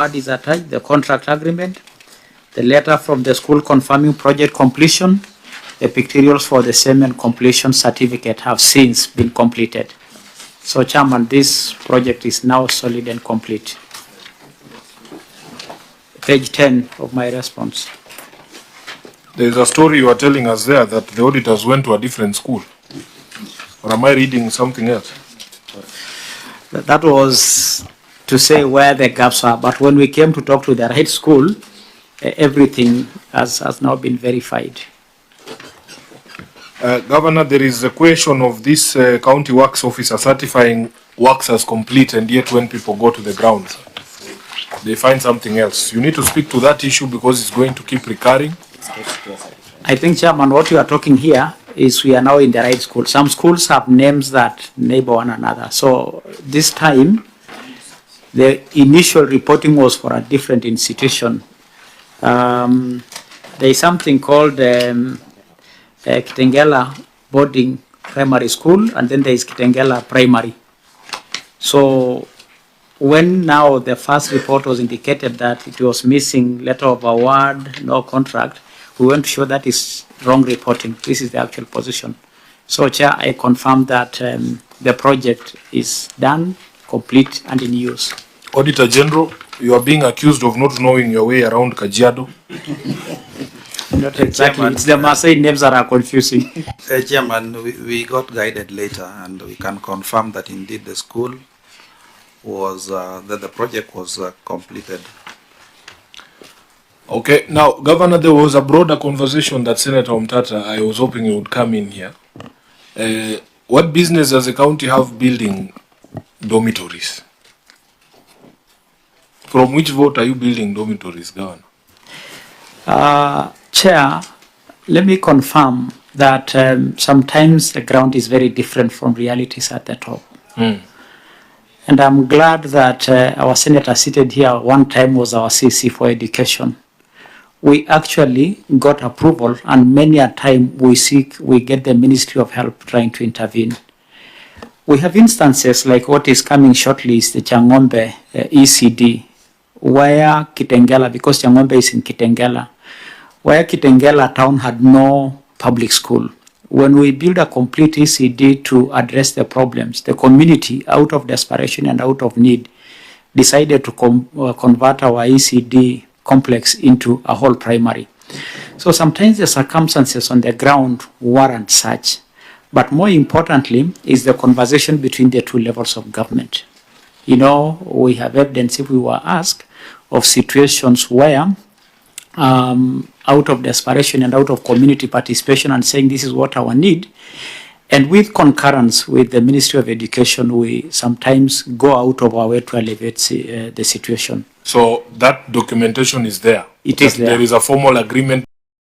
What is attached? The contract agreement, the letter from the school confirming project completion, the pictorials for the same and completion certificate have since been completed. So, Chairman, this project is now solid and complete. Page 10 of my response. There is a story you are telling us there that the auditors went to a different school. Or am I reading something else? That was to say where the gaps are. But when we came to talk to the right school, everything has now been verified. Governor, there is a question of this county works officer certifying works as complete, and yet when people go to the ground, they find something else. You need to speak to that issue because it's going to keep recurring. I think, Chairman, what you are talking here is we are now in the right school. Some schools have names that neighbor one another. So this time, the initial reporting was for a different institution. There is something called Kitengela Boarding Primary School, and then there is Kitengela Primary. So when now the first report was indicated that it was missing letter of award, no contract, we went to show that is wrong reporting. This is the actual position. So, Chair, I confirm that the project is done, complete, and in use. Auditor General, you are being accused of not knowing your way around Kajiado. Not exactly. Chairman, it's the Maasai names that are confusing. Chairman, we got guided later, and we can confirm that indeed the school was, that the project was completed. Okay, now, Governor, there was a broader conversation that Senator Omtata, I was hoping he would come in here. What business does the county have building dormitories? From which vote are you building dormitories, Governor? Chair, let me confirm that sometimes the ground is very different from realities at the top. And I'm glad that our senator seated here one time was our CC for education. We actually got approval, and many a time we get the Ministry of Health trying to intervene. We have instances like what is coming shortly is the Changombe ECD, where Kitengela, because Changombe is in Kitengela, where Kitengela town had no public school. When we build a complete ECD to address the problems, the community, out of desperation and out of need, decided to convert our ECD complex into a whole primary. So sometimes the circumstances on the ground warrant such, but more importantly is the conversation between the two levels of government. You know, we have evidence, if we were asked, of situations where out of desperation and out of community participation and saying this is what our need, and with concurrence with the Ministry of Education, we sometimes go out of our way to elevate the situation. So that documentation is there? It is there. There is a formal agreement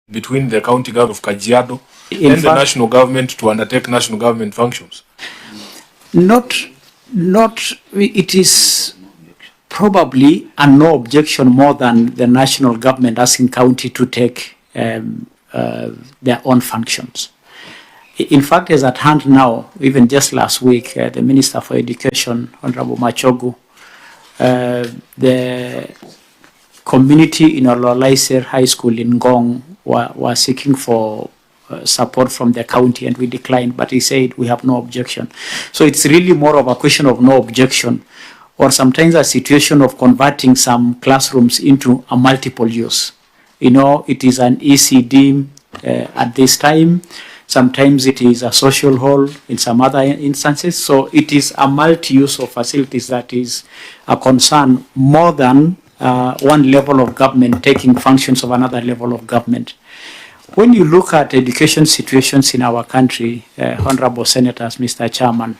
between the county government of Kajiado and the national government to undertake national government functions? It is probably a no objection more than the national government asking county to take their own functions. In fact, as at hand now, even just last week, the Minister for Education, Honorable Machogu, the community in Ololaiser High School in Ngong were seeking for support from the county, and we declined, but he said we have no objection. So it's really more of a question of no objection, or sometimes a situation of converting some classrooms into a multiple use. You know, it is an ECD at this time. Sometimes it is a social hall in some other instances. So it is a multi-use of facilities that is a concern more than one level of government taking functions of another level of government. When you look at education situations in our country, Honorable Senators, Mr. Chairman,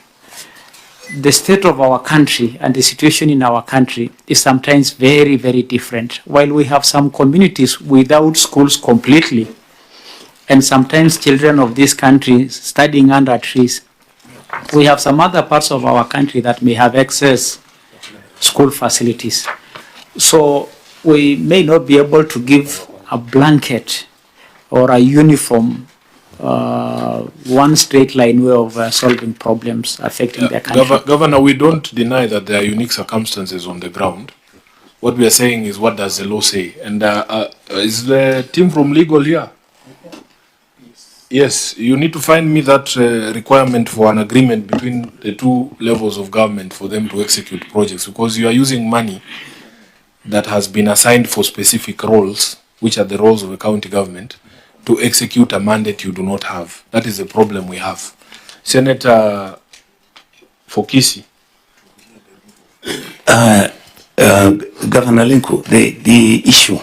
the state of our country and the situation in our country is sometimes very, very different. While we have some communities without schools completely, and sometimes children of this country studying under trees, we have some other parts of our country that may have excess school facilities. So we may not be able to give a blanket or a uniform, one straight line way of solving problems affecting the country. Governor, we don't deny that there are unique circumstances on the ground. What we are saying is, what does the law say? And is the team from legal here? Yes, you need to find me that requirement for an agreement between the two levels of government for them to execute projects, because you are using money that has been assigned for specific roles, which are the roles of a county government, to execute a mandate you do not have. That is the problem we have. Senator Fokisi. Governor Lenku, the issue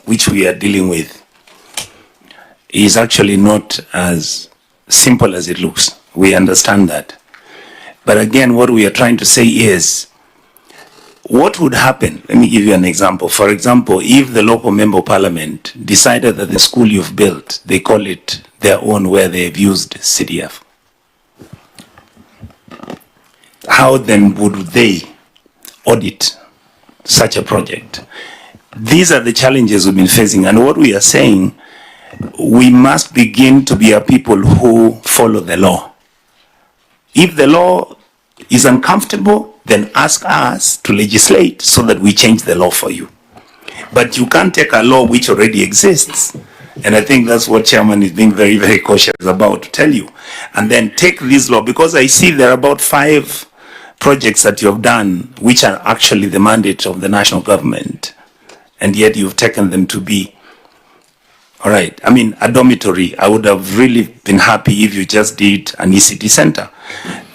which we are dealing with is actually not as simple as it looks. We understand that. But again, what we are trying to say is, what would happen? Let me give you an example. For example, if the local member of parliament decided that the school you've built, they call it their own, where they've used CDF, how then would they audit such a project? These are the challenges we've been facing, and what we are saying, we must begin to be a people who follow the law. If the law is uncomfortable, then ask us to legislate so that we change the law for you. But you can't take a law which already exists, and I think that's what Chairman is being very, very cautious about to tell you, and then take this law, because I see there are about 5 projects that you have done which are actually the mandate of the national government, and yet you've taken them to be, all right, I mean, a dormitory. I would have really been happy if you just did an ECT center.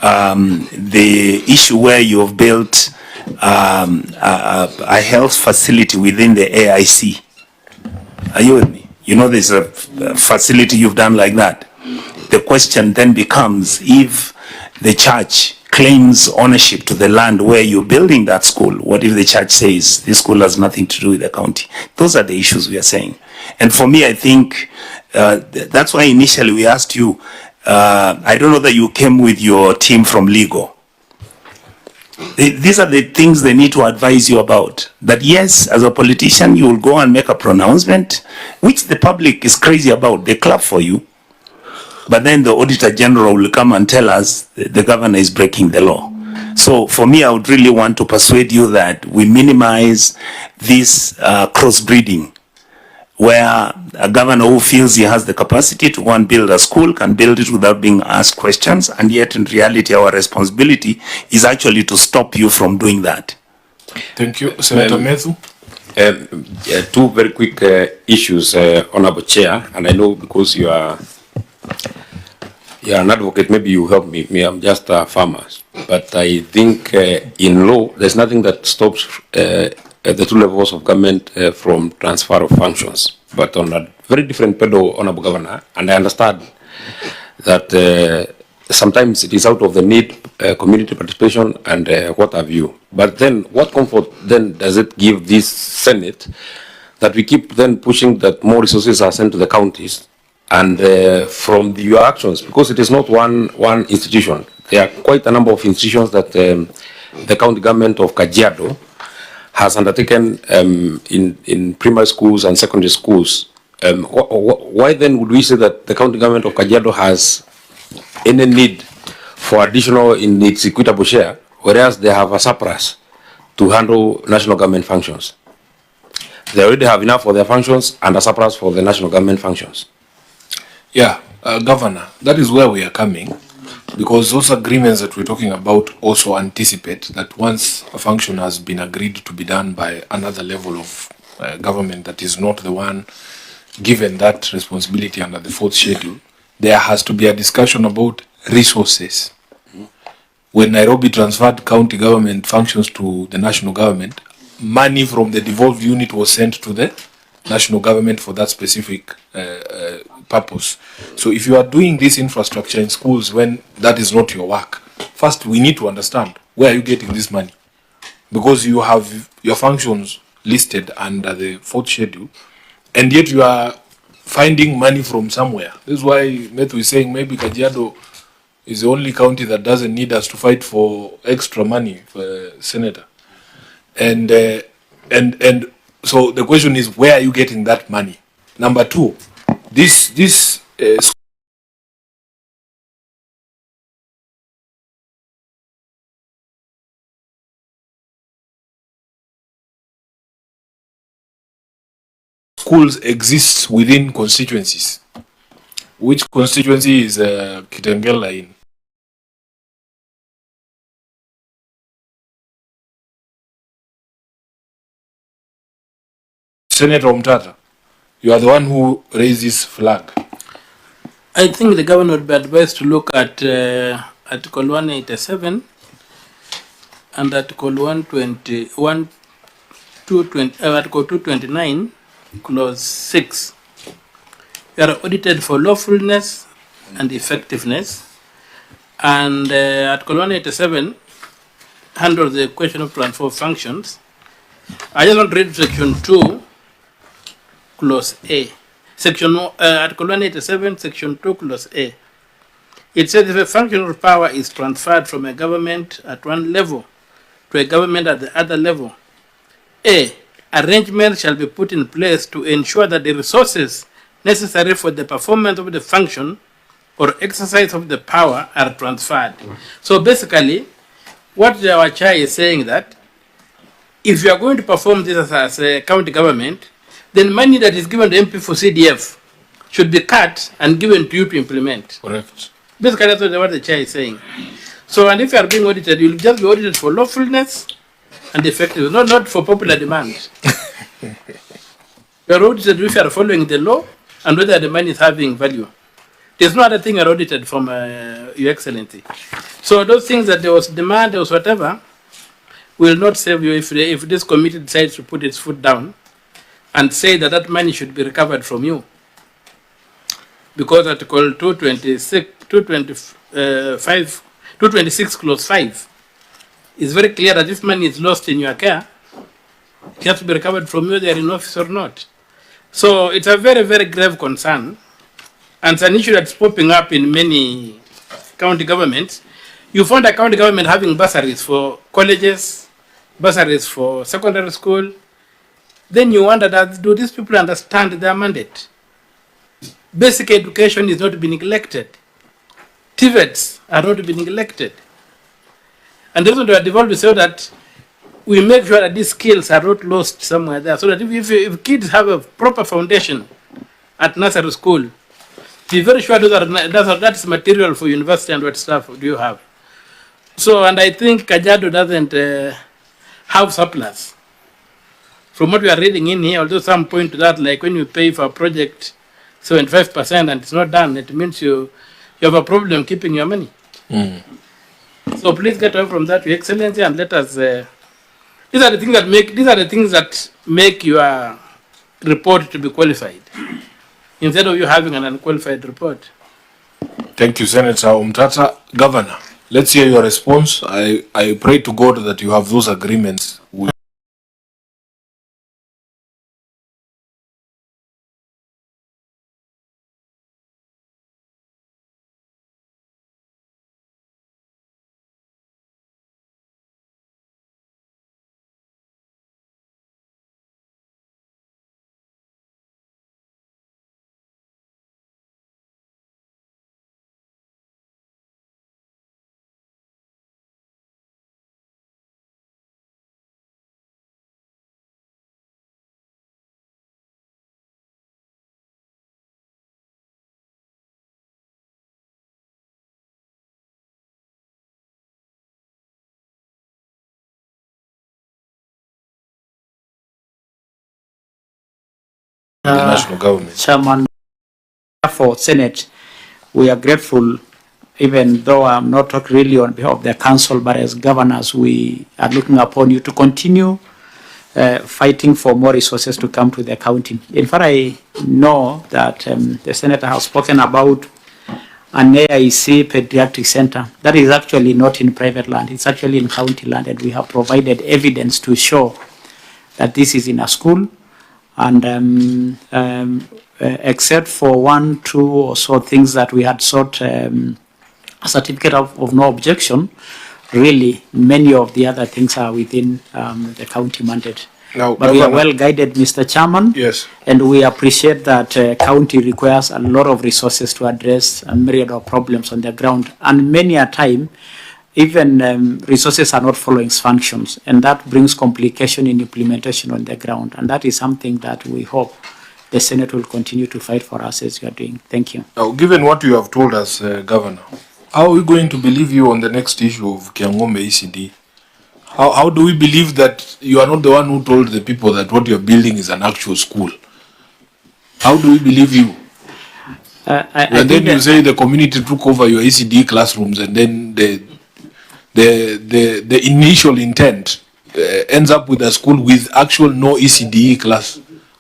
The issue where you have built a health facility within the AIC. Are you with me? You know, there's a facility you've done like that. The question then becomes, if the church claims ownership to the land where you're building that school, what if the church says this school has nothing to do with the county? Those are the issues we are saying. And for me, I think that's why initially we asked you, I don't know that you came with your team from legal. These are the things they need to advise you about. That yes, as a politician, you will go and make a pronouncement, which the public is crazy about. They clap for you. But then the Auditor General will come and tell us the governor is breaking the law. So for me, I would really want to persuade you that we minimize this crossbreeding, where a governor who feels he has the capacity to go and build a school can build it without being asked questions, and yet in reality our responsibility is actually to stop you from doing that. Thank you. Senator Methu. 2 very quick issues, Honorable Chair, and I know because you are an advocate, maybe you help me. I'm just a farmer. But I think in law, there's nothing that stops the 2 levels of government from transfer of functions. But on a very different pedal, Honorable Governor, and I understand that sometimes it is out of the need, community participation and what have you. But then what comfort then does it give this Senate that we keep then pushing that more resources are sent to the counties, and from your actions, because it is not one institution. There are quite a number of institutions that the county government of Kajiado has undertaken in primary schools and secondary schools. Why then would we say that the county government of Kajiado has any need for additional in its equitable share, whereas they have a surplus to handle national government functions? They already have enough for their functions and a surplus for the national government functions. Yeah, Governor, that is where we are coming, because those agreements that we're talking about also anticipate that once a function has been agreed to be done by another level of government that is not the one given that responsibility under the 4th schedule, there has to be a discussion about resources. When Nairobi transferred county government functions to the national government, money from the devolved unit was sent to the national government for that specific purpose. So if you are doing this infrastructure in schools when that is not your work, first we need to understand, where are you getting this money? Because you have your functions listed under the 4th schedule, and yet you are finding money from somewhere. This is why Methu is saying maybe Kajiado is the only county that doesn't need us to fight for extra money, for Senator. And so the question is, where are you getting that money? Number 2, this schools exist within constituencies. Which constituency is Kitengela in? Senator Omtata, you are the one who raised this flag. I think the government would be advised to look at Article 187 and Article 121, Article 229, Clause 6. You are audited for lawfulness and effectiveness. And Article 187 handles the question of transfer of functions. I just want to read Section 2, Clause A. Article 187, Section 2, Clause A. It says if a function of power is transferred from a government at one level to a government at the other level, A, arrangements shall be put in place to ensure that the resources necessary for the performance of the function or exercise of the power are transferred. So basically, what our chair is saying that if you are going to perform this as a county government, then money that is given to MP for CDF should be cut and given to you to implement. Correct. Basically, that's what the chair is saying. So, and if you are being audited, you'll just be audited for lawfulness and effectiveness, not for popular demand. You are audited if you are following the law and whether the money is having value. There's no other thing you are audited from, Your Excellency. So those things that there was demand, there was whatever, will not save you if this committee decides to put its foot down and say that that money should be recovered from you. Because Article 226 Clause 5 is very clear that if money is lost in your care, it has to be recovered from you, they are in office or not. So it's a very, very grave concern, and it's an issue that's popping up in many county governments. You find a county government having bursaries for colleges, bursaries for secondary school. Then you wonder, do these people understand their mandate? Basic education is not to be neglected. TVETs are not to be neglected. And the reason we are developed so that we make sure that these skills are not lost somewhere there. So that if kids have a proper foundation at nursery school, be very sure that's material for university and what stuff do you have. So, and I think Kajiado doesn't have surplus. From what we are reading in here, although some point to that, like when you pay for a project 75% and it's not done, it means you have a problem keeping your money. So please get away from that, Your Excellency, and let us. These are the things that make your report to be qualified, instead of you having an unqualified report. Thank you, Senator Omtata. Governor, let's hear your response. I pray to God that you have those agreements with the national government. Chairman, for Senate, we are grateful, even though I'm not talking really on behalf of the council, but as governors, we are looking upon you to continue fighting for more resources to come to the county. In fact, I know that the senator has spoken about an AIC pediatric center. That is actually not in private land, it's actually in county land, and we have provided evidence to show that this is in a school. And except for 1, 2 or so things that we had sought a certificate of no objection, really many of the other things are within the county mandate. Now, but we are well guided, Mr. Chairman. Yes. And we appreciate that county requires a lot of resources to address a myriad of problems on the ground. And many a time, even resources are not following functions, and that brings complication in implementation on the ground. And that is something that we hope the Senate will continue to fight for us as you are doing. Thank you. Now, given what you have told us, Governor, how are we going to believe you on the next issue of Kiangombe ECD? How do we believe that you are not the one who told the people that what you're building is an actual school? How do we believe you? And then you say the community took over your ECD classrooms, and then the initial intent ends up with a school with actual no ECD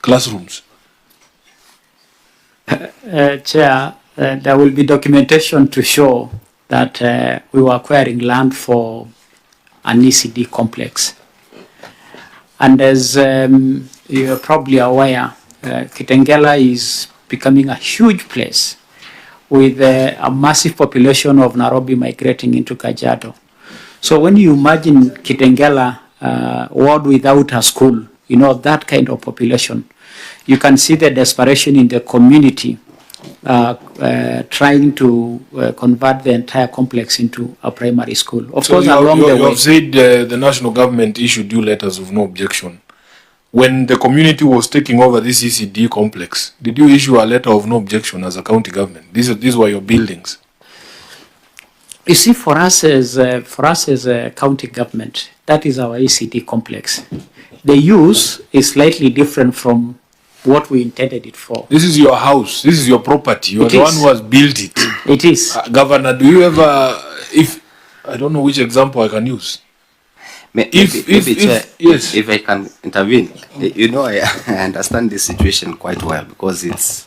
classrooms. Chair, there will be documentation to show that we were acquiring land for an ECD complex. And as you're probably aware, Kitengela is becoming a huge place with a massive population of Nairobi migrating into Kajiado. So when you imagine Kitengela ward without a school, you know, that kind of population, you can see the desperation in the community trying to convert the entire complex into a primary school. Of course, along the way. You have said the national government issued you letters of no objection. When the community was taking over this ECD complex, did you issue a letter of no objection as a county government? These were your buildings. You see, for us as a county government, that is our ECD complex. The use is slightly different from what we intended it for. This is your house. This is your property. You are the one who has built it. It is. Governor, do you ever, if I don't know which example I can use. If I can intervene, you know, I understand this situation quite well because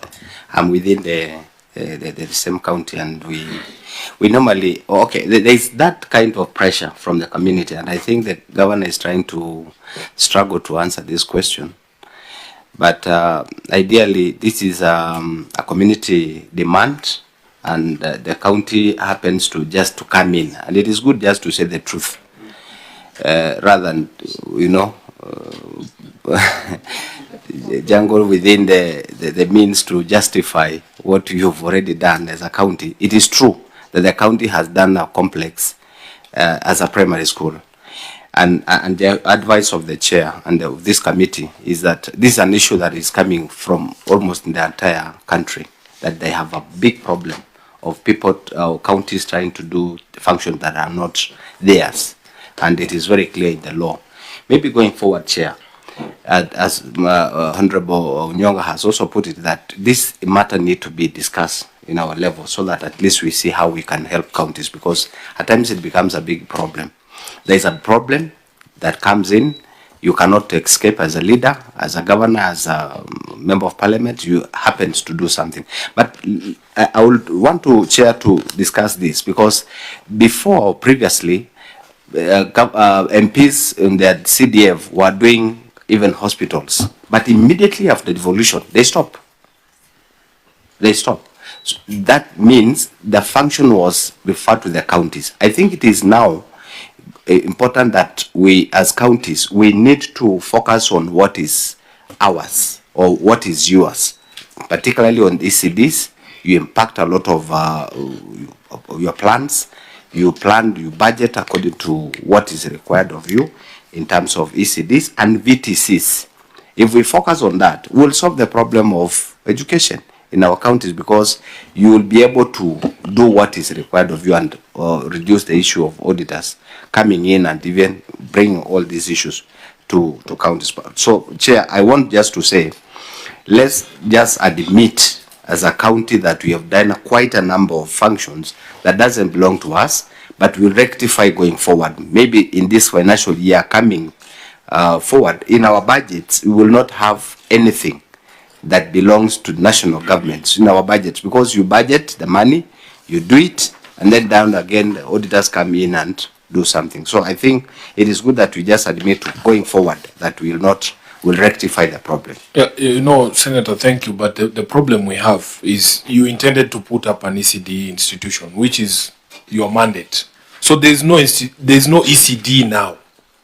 I'm within the same county, and we normally, there is that kind of pressure from the community, and I think the governor is trying to struggle to answer this question. But ideally, this is a community demand, and the county happens to just to come in, and it is good just to say the truth. Rather than, you know, jungle within the means to justify what you've already done as a county. It is true that the county has done a complex as a primary school. And the advice of the chair and of this committee is that this is an issue that is coming from almost in the entire country, that they have a big problem of people, counties trying to do functions that are not theirs. And it is very clear in the law. Maybe going forward, Chair, as Honorable Nyonga has also put it, that this matter need to be discussed in our level so that at least we see how we can help counties, because at times it becomes a big problem. There is a problem that comes in. You cannot escape as a leader, as a governor, as a member of parliament. You happen to do something. But I would want to, Chair, to discuss this, because before, previously, MPs in their CDF were doing even hospitals, but immediately after devolution, they stop. So that means the function was referred to the counties. I think it is now important that we, as counties, we need to focus on what is ours or what is yours, particularly on ECDs. You impact a lot of your plans. You plan, you budget according to what is required of you in terms of ECDs and VTCs. If we focus on that, we'll solve the problem of education in our counties, because you will be able to do what is required of you and reduce the issue of auditors coming in and even bringing all these issues to counties. So, Chair, I want just to say, let's just admit as a county that we have done quite a number of functions that doesn't belong to us, but we'll rectify going forward. Maybe in this financial year coming forward, in our budgets, we will not have anything that belongs to national governments in our budgets, because you budget the money, you do it, and then down again, the auditors come in and do something. So I think it is good that we just admit going forward that we will rectify the problem. Yeah, you know, Senator, thank you. But the problem we have is you intended to put up an ECD institution, which is your mandate. So there's no ECD now.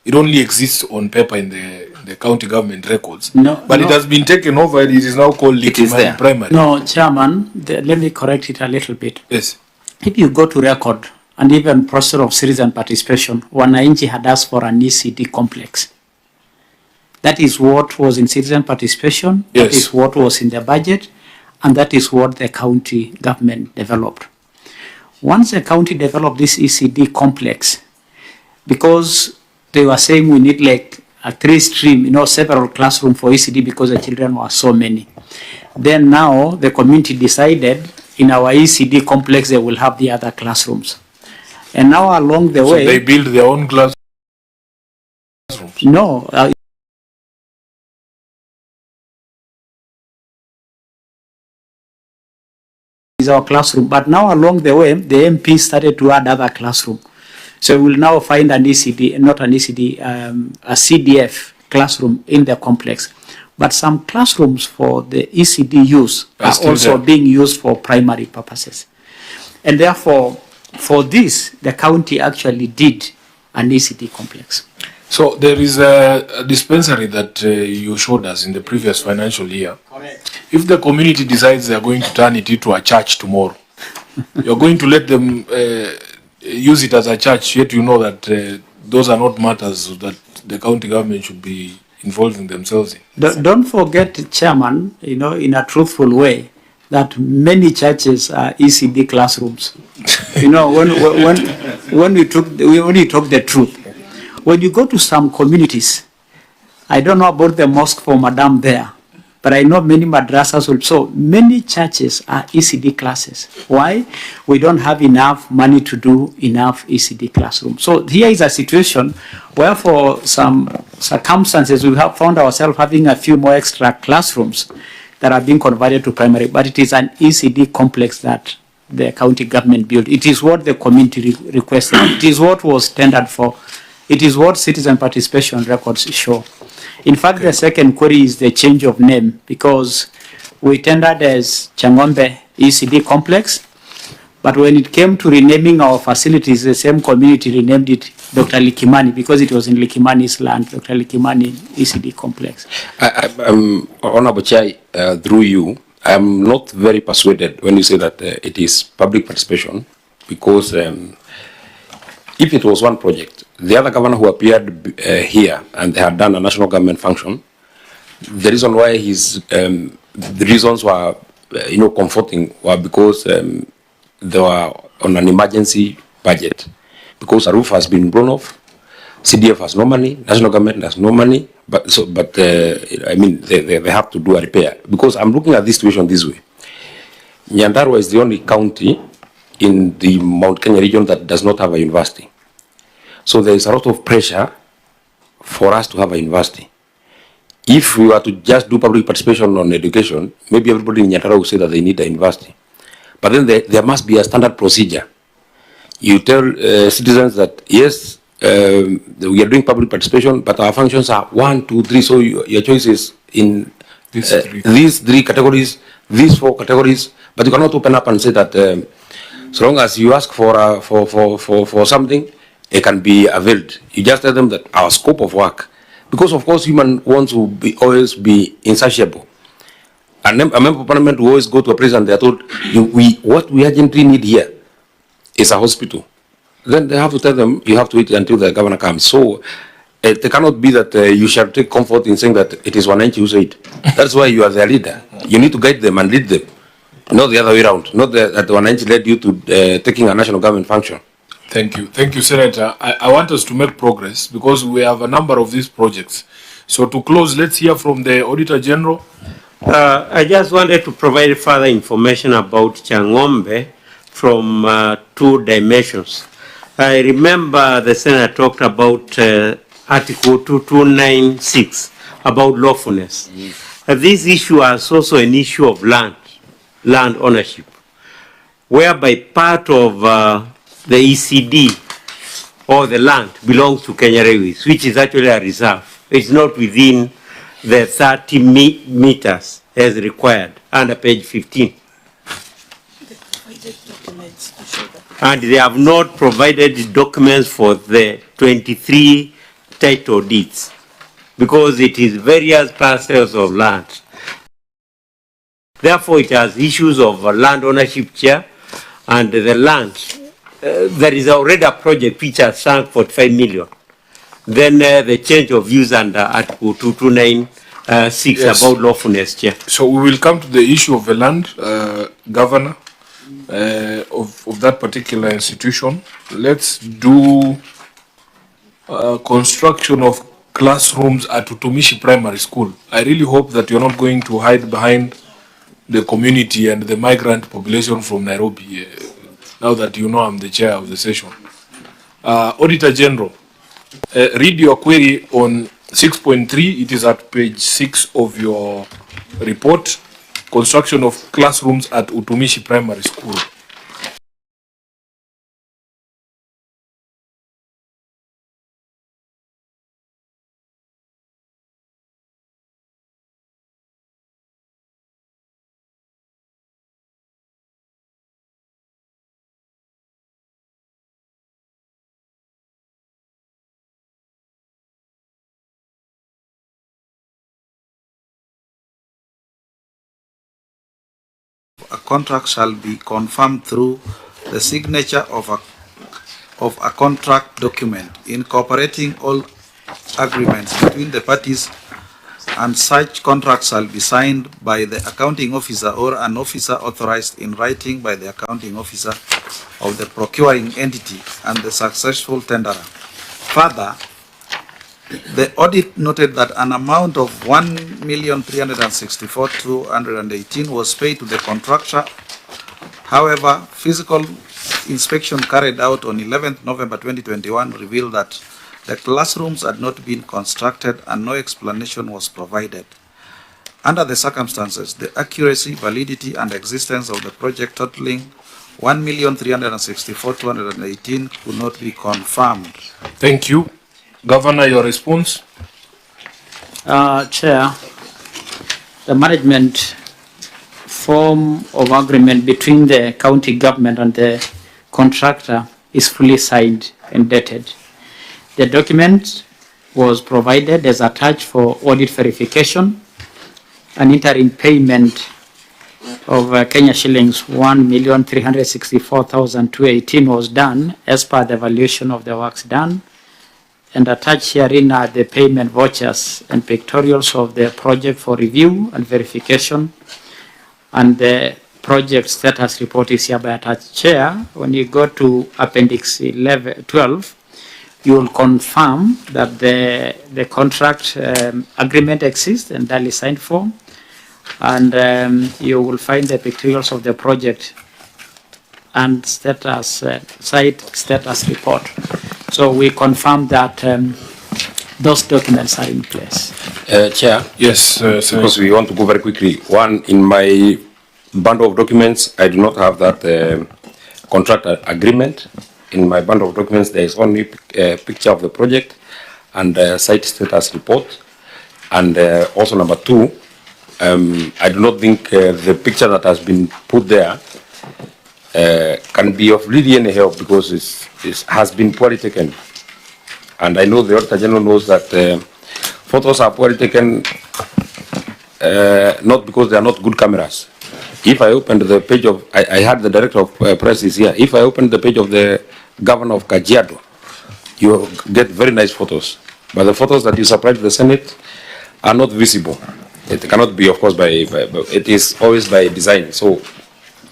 It only exists on paper in the county government records. But it has been taken over. It is now called Likiman Primary. No, Chairman, let me correct it a little bit. Yes. If you go to record and even process of citizen participation, Wananchi had asked for an ECD complex. That is what was in citizen participation, Yes. that is what was in the budget, and that is what the county government developed. Once the county developed this ECD complex, because they were saying we need like a 3-stream, several classrooms for ECD because the children were so many. Then now the community decided in our ECD complex they will have the other classrooms. And now along the way... So they build their own classrooms? No. Is our classroom, but now along the way the MP started to add other classroom, so we will now find an ECD, not an ECD, a CDF classroom in the complex, but some classrooms for the ECD use are also being used for primary purposes, and therefore for this the county actually did an ECD complex. So there is a dispensary that you showed us in the previous financial year. Correct. If the community decides they are going to turn it into a church tomorrow, you're going to let them use it as a church, yet you know that those are not matters that the county government should be involving themselves in. Don't forget, Chairman, in a truthful way, that many churches are ECD classrooms. When you talk the truth. When you go to some communities, I don't know about the mosque for Madam there, but I know many madrasas also. Many churches are ECD classes. Why? We don't have enough money to do enough ECD classrooms. So here is a situation where for some circumstances we have found ourselves having a few more extra classrooms that are being converted to primary, but it is an ECD complex that the county government built. It is what the community requested. It is what was tendered for. It is what citizen participation records show. In fact, the second query is the change of name, because we tendered as Changombe ECD complex, but when it came to renaming our facilities, the same community renamed it Dr. Likimani because it was in Likimani's land, Dr. Likimani ECD complex. Honorable Chair, through you, I'm not very persuaded when you say that it is public participation, because if it was one project, the other governor who appeared here and they had done a national government function, the reason why the reasons were comforting were because they were on an emergency budget, because a roof has been blown off, CDF has no money, national government has no money, but I mean they have to do a repair. Because I'm looking at this situation this way: Nyandarua is the only county in the Mount Kenya region that does not have a university. So there is a lot of pressure for us to have a university. If we were to just do public participation on education, maybe everybody in Nyandarua will say that they need a university. But then there must be a standard procedure. You tell citizens that, yes, we are doing public participation, but our functions are 1, 2, 3, so your choice is in these 3 categories, these 4 categories, but you cannot open up and say that so long as you ask for something, it can be availed. You just tell them that our scope of work, because of course human wants to always be insatiable. A member of parliament will always go to a president, they are told, what we urgently need here is a hospital. Then they have to tell them, you have to wait until the governor comes. So it cannot be that you shall take comfort in saying that it is Wananchi who said. That's why you are their leader. You need to guide them and lead them, not the other way around. Not that Wananchi led you to taking a national government function. Thank you. Thank you, Senator. I want us to make progress because we have a number of these projects. So to close, let's hear from the Auditor General. I just wanted to provide further information about Changombe from 2 dimensions. I remember the Senator talked about Article 2296 about lawfulness. This issue is also an issue of land ownership, whereby part of the ECD or the land belongs to Kenya Railways, which is actually a reserve. It's not within the 30 meters as required under page 15. And they have not provided documents for the 23 title deeds because it is various parcels of land. Therefore, it has issues of land ownership, Chair, and the land. There is already a project which has sunk 45 million. Then the change of views under Article 2296 Yes. about lawfulness, Chair. So we will come to the issue of the land, governor, of that particular institution. Let's do construction of classrooms at Utumishi Primary School. I really hope that you're not going to hide behind the community and the migrant population from Nairobi, now that you know I'm the chair of the session. Auditor General, read your query on 6.3. It is at page 6 of your report. Construction of classrooms at Utumishi Primary School. A contract shall be confirmed through the signature of a contract document incorporating all agreements between the parties, and such contract shall be signed by the accounting officer or an officer authorized in writing by the accounting officer of the procuring entity and the successful tenderer. Further, the audit noted that an amount of 1,364,218 was paid to the contractor. However, physical inspection carried out on 11th November 2021 revealed that the classrooms had not been constructed and no explanation was provided. Under the circumstances, the accuracy, validity, and existence of the project totaling 1,364,218 could not be confirmed. Thank you. Governor, your response? Chair, the management form of agreement between the county government and the contractor is fully signed and dated. The document was provided as attached for audit verification. An interim payment of Kenya shillings 1,364,218 was done as per the valuation of the works done, and attached herein are the payment vouchers and pictorials of the project for review and verification, and the project status report is hereby attached. Chair, when you go to Appendix 12, you will confirm that the contract agreement exists and duly signed for, and you will find the pictorials of the project and status site status report. So we confirm that those documents are in place. Chair? Yes, because we want to go very quickly. One, in my bundle of documents, I do not have that contract agreement. In my bundle of documents, there is only a picture of the project and site status report. And also number two, I do not think the picture that has been put there can be of really any help, because it has been poorly taken. And I know the Auditor General knows that photos are poorly taken, not because they are not good cameras. If I opened the page of, I had the Director of Press is here. If I opened the page of the Governor of Kajiado, you get very nice photos. But the photos that you supplied to the Senate are not visible. It cannot be, of course, it is always by design. So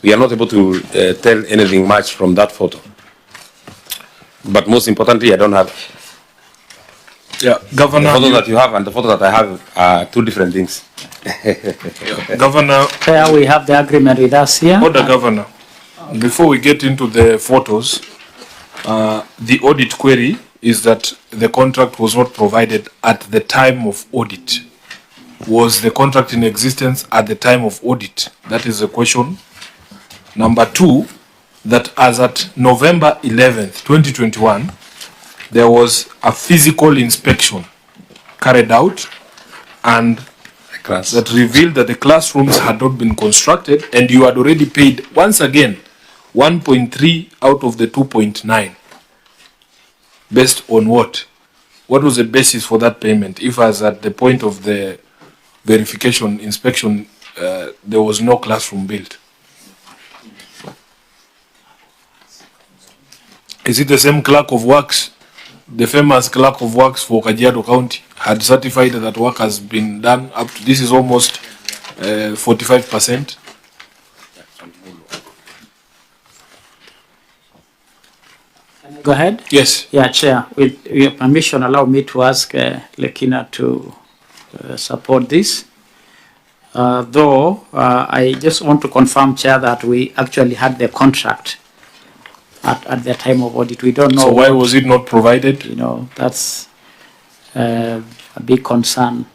we are not able to tell anything much from that photo. But most importantly, I don't have. Yeah, Governor. The photo that you have and the photo that I have are two different things. Governor. Chair, we have the agreement with us here. Order, Governor. Before we get into the photos, the audit query is that the contract was not provided at the time of audit. Was the contract in existence at the time of audit? That is the question. Number two, that as at November 11th, 2021, there was a physical inspection carried out and that revealed that the classrooms had not been constructed, and you had already paid, once again, 1.3 out of the 2.9. Based on what? What was the basis for that payment? If as at the point of the verification, inspection, there was no classroom built. Is it the same clerk of works the famous clerk of works for Kajiado County had certified that work has been done up to, this is almost 45%. Go ahead. Yes. Yeah, Chair. With your permission, allow me to ask Lekina to support this. Though I just want to confirm, Chair, that we actually had the contract at the time of audit. We don't know. So why was it not provided? You know, that's a big concern.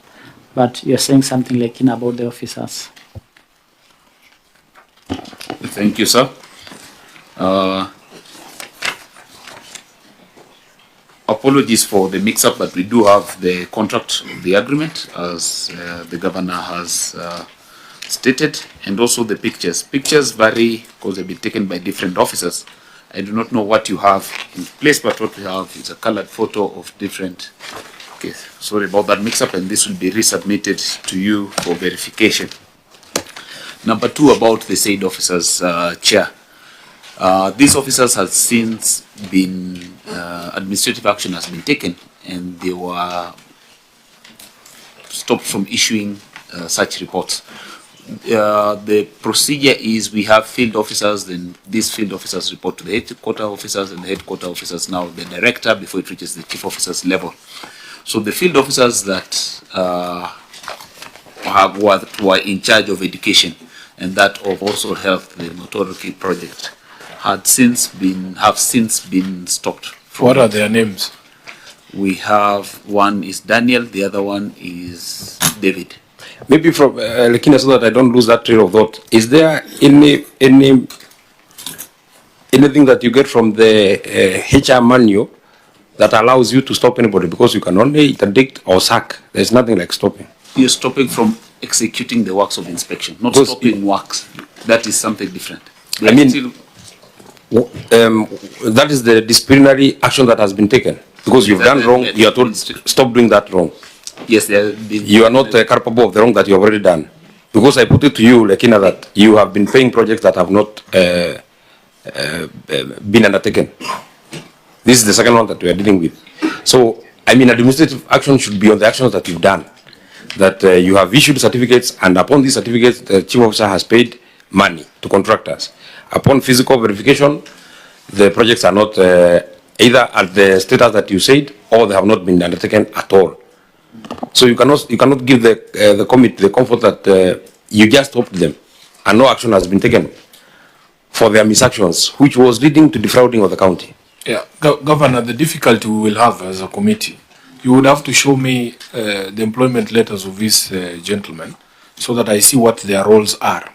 But you're saying something, Lekina, about the officers. Thank you, sir. Apologies for the mix-up, but we do have the contract, the agreement, as the governor has stated, and also the pictures. Pictures vary because they've been taken by different officers. I do not know what you have in place, but what we have is a colored photo of different. Okay, sorry about that mix-up, and this will be resubmitted to you for verification. Number two, about the said officers, Chair. These officers have since been, administrative action has been taken, and they were stopped from issuing such reports. The procedure is we have field officers, then these field officers report to the headquarter officers, and the headquarter officers now the director before it reaches the chief officers level. So the field officers that were in charge of education and that of also health, the Motoriki project, have since been stopped. What are their names? We have one is Daniel, the other one is David. Maybe from Lekina, so that I don't lose that train of thought. Is there anything that you get from the HR manual that allows you to stop anybody? Because you can only interdict or sack. There's nothing like stopping. You're stopping from executing the works of inspection, not Because stopping works. That is something different. I mean, that is the disciplinary action that has been taken. Because you've done wrong, you are told stop doing that wrong. Yes, you are not capable of the wrong that you have already done. Because I put it to you, Lekina, that you have been paying projects that have not been undertaken. This is the second one that we are dealing with. So, I mean, administrative action should be on the actions that you've done. That you have issued certificates, and upon these certificates, the chief officer has paid money to contractors. Upon physical verification, the projects are not either at the status that you said, or they have not been undertaken at all. So you cannot give the committee the comfort that you just stopped them, and no action has been taken for their misactions, which was leading to defrauding of the county. Yeah, Governor, the difficulty we will have as a committee, you would have to show me the employment letters of these gentlemen so that I see what their roles are.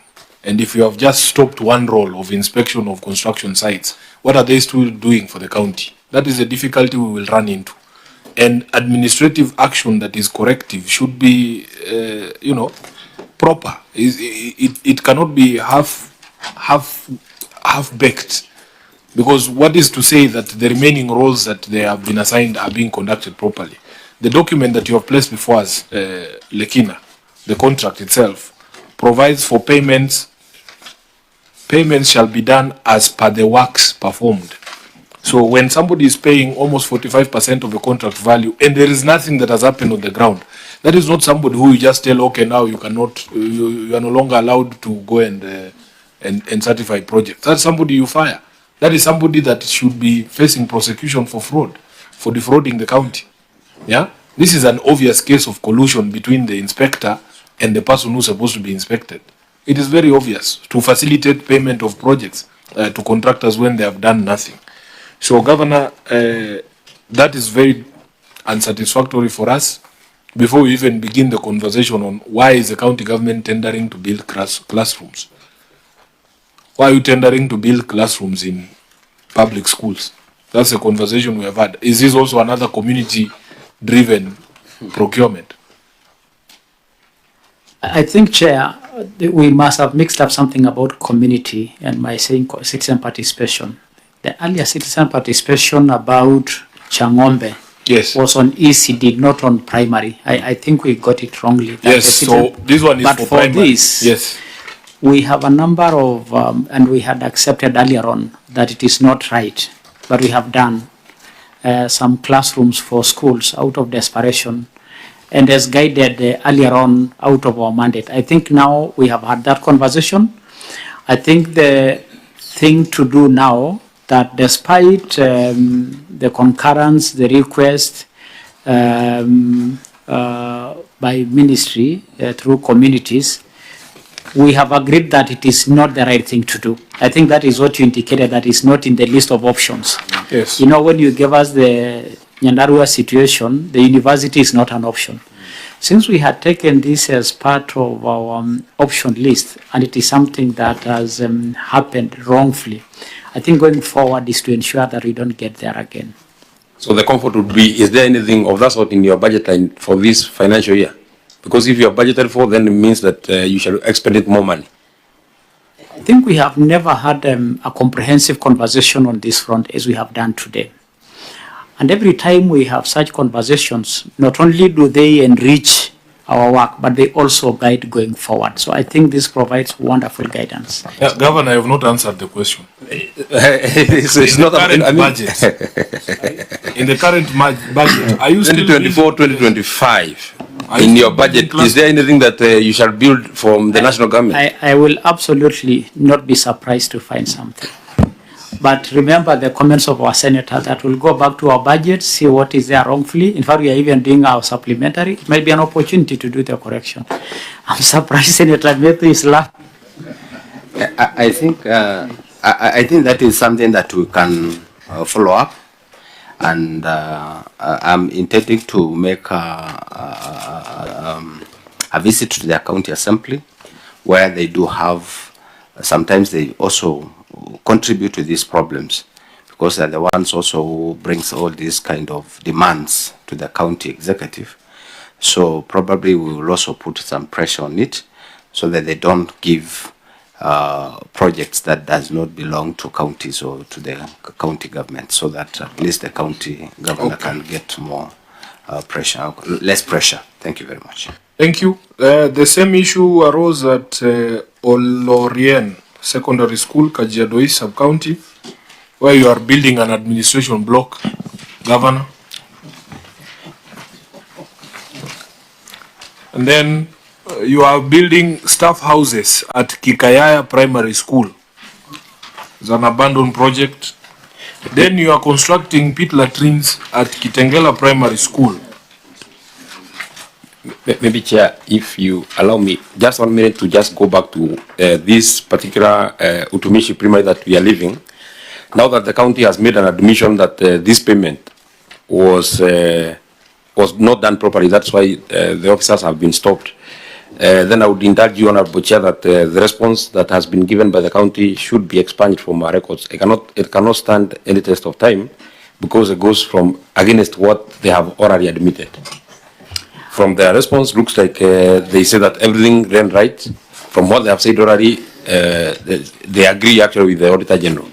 And if you have just stopped one role of inspection of construction sites, what are they still doing for the county? That is the difficulty we will run into. And administrative action that is corrective should be, proper. It cannot be half-baked. Because what is to say that the remaining roles that they have been assigned are being conducted properly? The document that you have placed before us, Lekina, the contract itself, provides for payments. Payments shall be done as per the works performed. So when somebody is paying almost 45% of the contract value and there is nothing that has happened on the ground, that is not somebody who you just tell, okay, now you cannot, you are no longer allowed to go and certify projects. That's somebody you fire. That is somebody that should be facing prosecution for fraud, for defrauding the county. Yeah, this is an obvious case of collusion between the inspector and the person who's supposed to be inspected. It is very obvious to facilitate payment of projects to contractors when they have done nothing. So, Governor, that is very unsatisfactory for us. Before we even begin the conversation on why is the county government tendering to build classrooms? Why are you tendering to build classrooms in public schools? That's a conversation we have had. Is this also another community-driven procurement? I think, Chair, we must have mixed up something about community and my saying citizen participation. The earlier citizen participation about Changombe was on ECD, not on primary. I think we got it wrongly. Yes, so this one is for primary. But for this, yes, we have a number of, and we had accepted earlier on that it is not right, but we have done some classrooms for schools out of desperation, and as guided earlier on out of our mandate. I think now we have had that conversation. I think the thing to do now, that despite the concurrence, the request by ministry through communities, we have agreed that it is not the right thing to do. I think that is what you indicated, that is not in the list of options. Yes. You know, when you gave us the Nyandarua situation, the university is not an option. Since we had taken this as part of our option list, and it is something that has happened wrongfully, I think going forward is to ensure that we don't get there again. So the comfort would be, is there anything of that sort in your budget line for this financial year? Because if you are budgeted for, then it means that you shall expend more money. I think we have never had a comprehensive conversation on this front as we have done today. And every time we have such conversations, not only do they enrich our work, but they also guide going forward. So I think this provides wonderful guidance. Yeah, Governor, I have not answered the question. It's not current budget. In the current budget, are you still 2024-2025? In your budget, is there anything that you shall build from the national government? I will absolutely not be surprised to find something. But remember the comments of our senator that we'll go back to our budget, see what is there wrongfully. In fact, we are even doing our supplementary. It might be an opportunity to do the correction. I'm surprised Senator Metu is laughing. I think that is something that we can follow up, and I'm intending to make a visit to the county assembly, where they do have, sometimes they also contribute to these problems, because they're the ones also who brings all these kind of demands to the county executive. So probably we will also put some pressure on it, so that they don't give projects that does not belong to counties or to the county government, so that at least the county governor can get more pressure, less pressure. Thank you very much. Thank you. The same issue arose at Olorien Secondary School, Kajiado East Sub-County, where you are building an administration block, Governor. And then you are building staff houses at Kikayaya Primary School. It's an abandoned project. Then you are constructing pit latrines at Kitengela Primary School. Maybe, Chair, if you allow me just 1 minute to just go back to this particular Utumishi Primary that we are living. Now that the county has made an admission that this payment was not done properly, that's why the officers have been stopped. Then I would indulge you, Honorable Chair, that the response that has been given by the county should be expunged from our records. It cannot stand any test of time, because it goes from against what they have already admitted. From their response, looks like they say that everything ran right. From what they have said already, they agree actually with the Auditor General.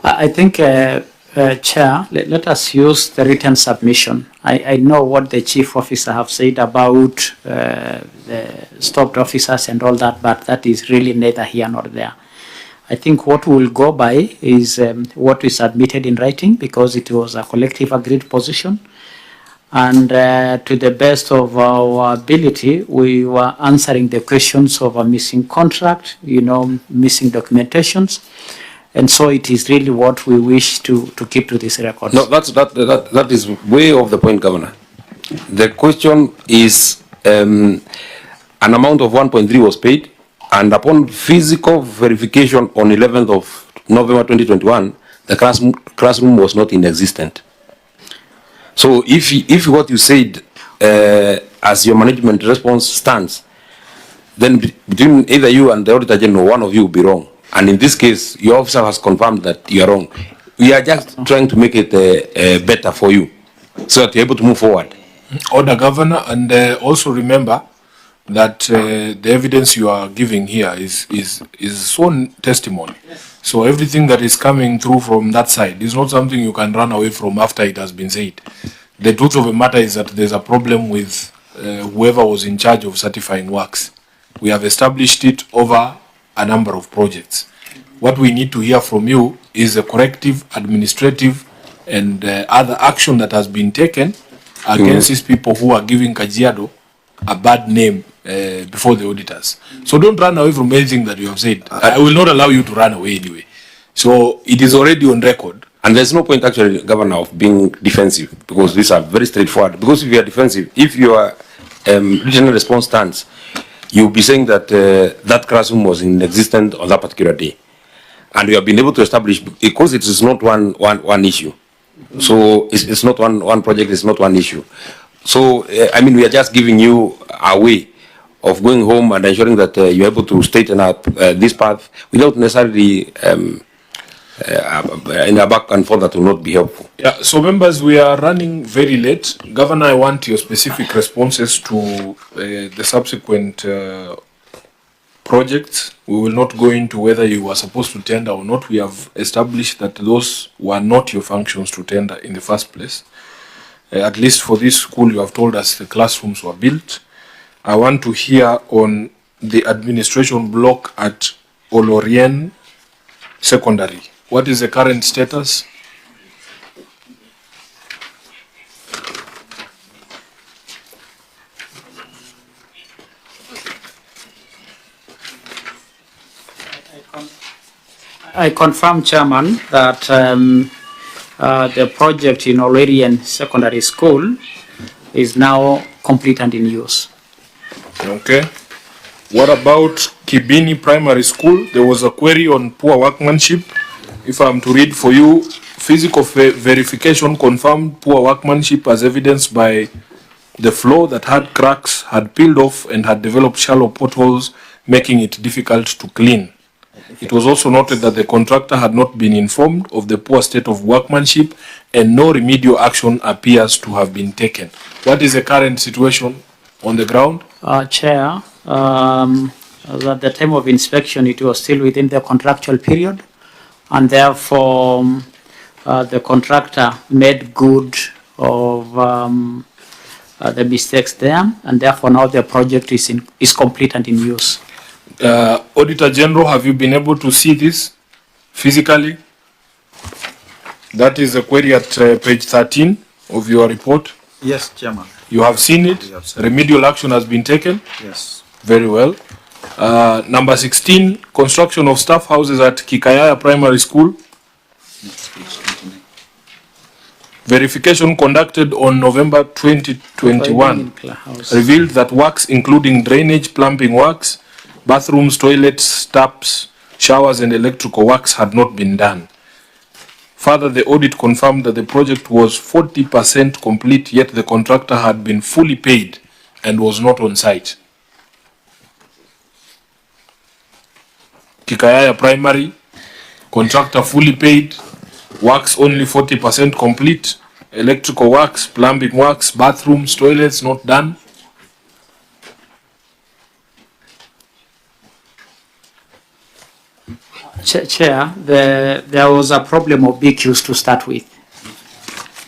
I think, Chair, let us use the written submission. I know what the Chief Officer have said about the stopped officers and all that, but that is really neither here nor there. I think what we will go by is what we submitted in writing, because it was a collective agreed position. And to the best of our ability, we were answering the questions of a missing contract, missing documentations. And so it is really what we wish to keep to this record. No, that is way off the point, Governor. The question is an amount of 1.3 was paid, and upon physical verification on 11th of November 2021, the classroom was not in existence. So if what you said as your management response stands, then between either you and the Auditor General, one of you will be wrong. And in this case, your officer has confirmed that you are wrong. We are just trying to make it better for you, so that you're able to move forward. Order, Governor, and also remember that the evidence you are giving here is sworn testimony. So everything that is coming through from that side is not something you can run away from after it has been said. The truth of the matter is that there's a problem with whoever was in charge of certifying works. We have established it over a number of projects. What we need to hear from you is a corrective administrative and other action that has been taken against these people who are giving Kajiado a bad name before the auditors. So don't run away from anything that you have said. I will not allow you to run away anyway. So it is already on record. And there's no point actually, Governor, of being defensive, because these are very straightforward. Because if you are defensive, if your regional response stands, you'll be saying that that classroom was in existence on that particular day. And we have been able to establish, because it is not one issue. So it's not one project, it's not one issue. So, I mean, we are just giving you a way of going home and ensuring that you're able to straighten up this path without necessarily in a back and forth that will not be helpful. Yeah, so members, we are running very late. Governor, I want your specific responses to the subsequent projects. We will not go into whether you were supposed to tender or not. We have established that those were not your functions to tender in the first place. At least for this school, you have told us the classrooms were built. I want to hear on the administration block at Olorien Secondary. What is the current status? I confirm, Chairman, that the project in Olorien Secondary School is now complete and in use. Okay. What about Kibini Primary School? There was a query on poor workmanship. If I'm to read for you, physical verification confirmed poor workmanship as evidenced by the floor that had cracks, had peeled off, and had developed shallow potholes, making it difficult to clean. It was also noted that the contractor had not been informed of the poor state of workmanship and no remedial action appears to have been taken. What is the current situation on the ground? Chair, at the time of inspection, it was still within the contractual period, and therefore the contractor made good of the mistakes there, and therefore now the project is complete and in use. Auditor General, have you been able to see this physically? That is a query at page 13 of your report. Yes, Chairman. You have seen it? We have seen it. Remedial action has been taken? Yes. Very well. Number 16, construction of staff houses at Kikayaya Primary School. Verification conducted on November 2021 revealed that works including drainage, plumbing works, bathrooms, toilets, taps, showers and electrical works had not been done. Further, the audit confirmed that the project was 40% complete, yet the contractor had been fully paid and was not on site. Kikayaya Primary, contractor fully paid, works only 40% complete, electrical works, plumbing works, bathrooms, toilets not done. Chair, there was a problem of BQs to start with,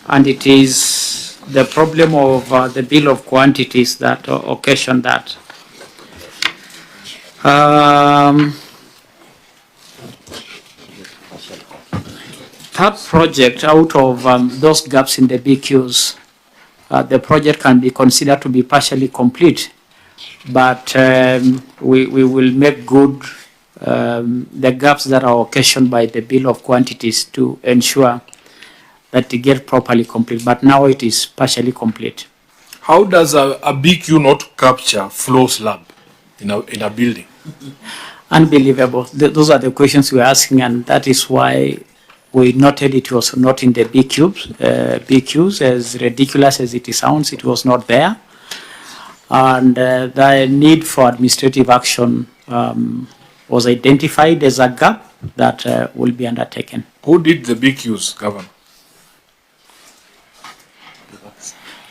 and it is the problem of the bill of quantities that occasioned that. That project, out of those gaps in the BQs, the project can be considered to be partially complete, but we will make good the gaps that are occasioned by the bill of quantities to ensure that they get properly complete. But now it is partially complete. How does a BQ not capture floor slab in a building? Unbelievable. Those are the questions we're asking, and that is why we noted it was not in the BQs. As ridiculous as it sounds, it was not there. And the need for administrative action was identified as a gap that will be undertaken. Who did the BQs, Governor?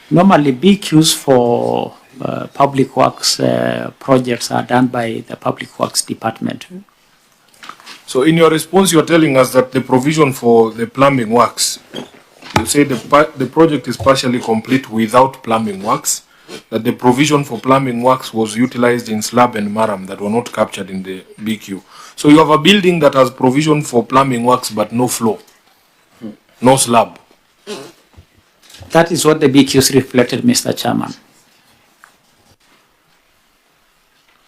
Normally, BQs for public works projects are done by the Public Works Department. So in your response, you're telling us that the provision for the plumbing works, you say the project is partially complete without plumbing works, that the provision for plumbing works was utilized in slab and maram that were not captured in the BQ. So you have a building that has provision for plumbing works but no floor, no slab. That is what the BQs reflected, Mr. Chairman.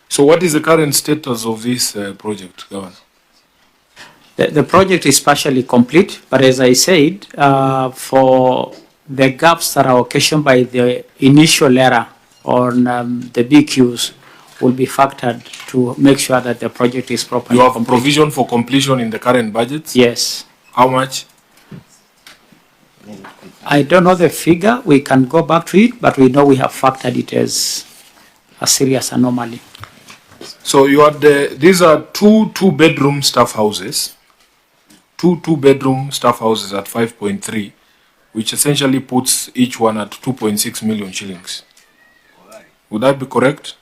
So what is the current status of this project, Governor? The project is partially complete, but as I said, for the gaps that are occasioned by the initial error on the BQs will be factored to make sure that the project is properly You have complete. provision for completion in the current budget? Yes. How much? I don't know the figure. We can go back to it, but we know we have factored it as a serious anomaly. So you had these are two bedroom staff houses, two bedroom staff houses at 5.3, which essentially puts each one at 2.6 million shillings. Would that be correct?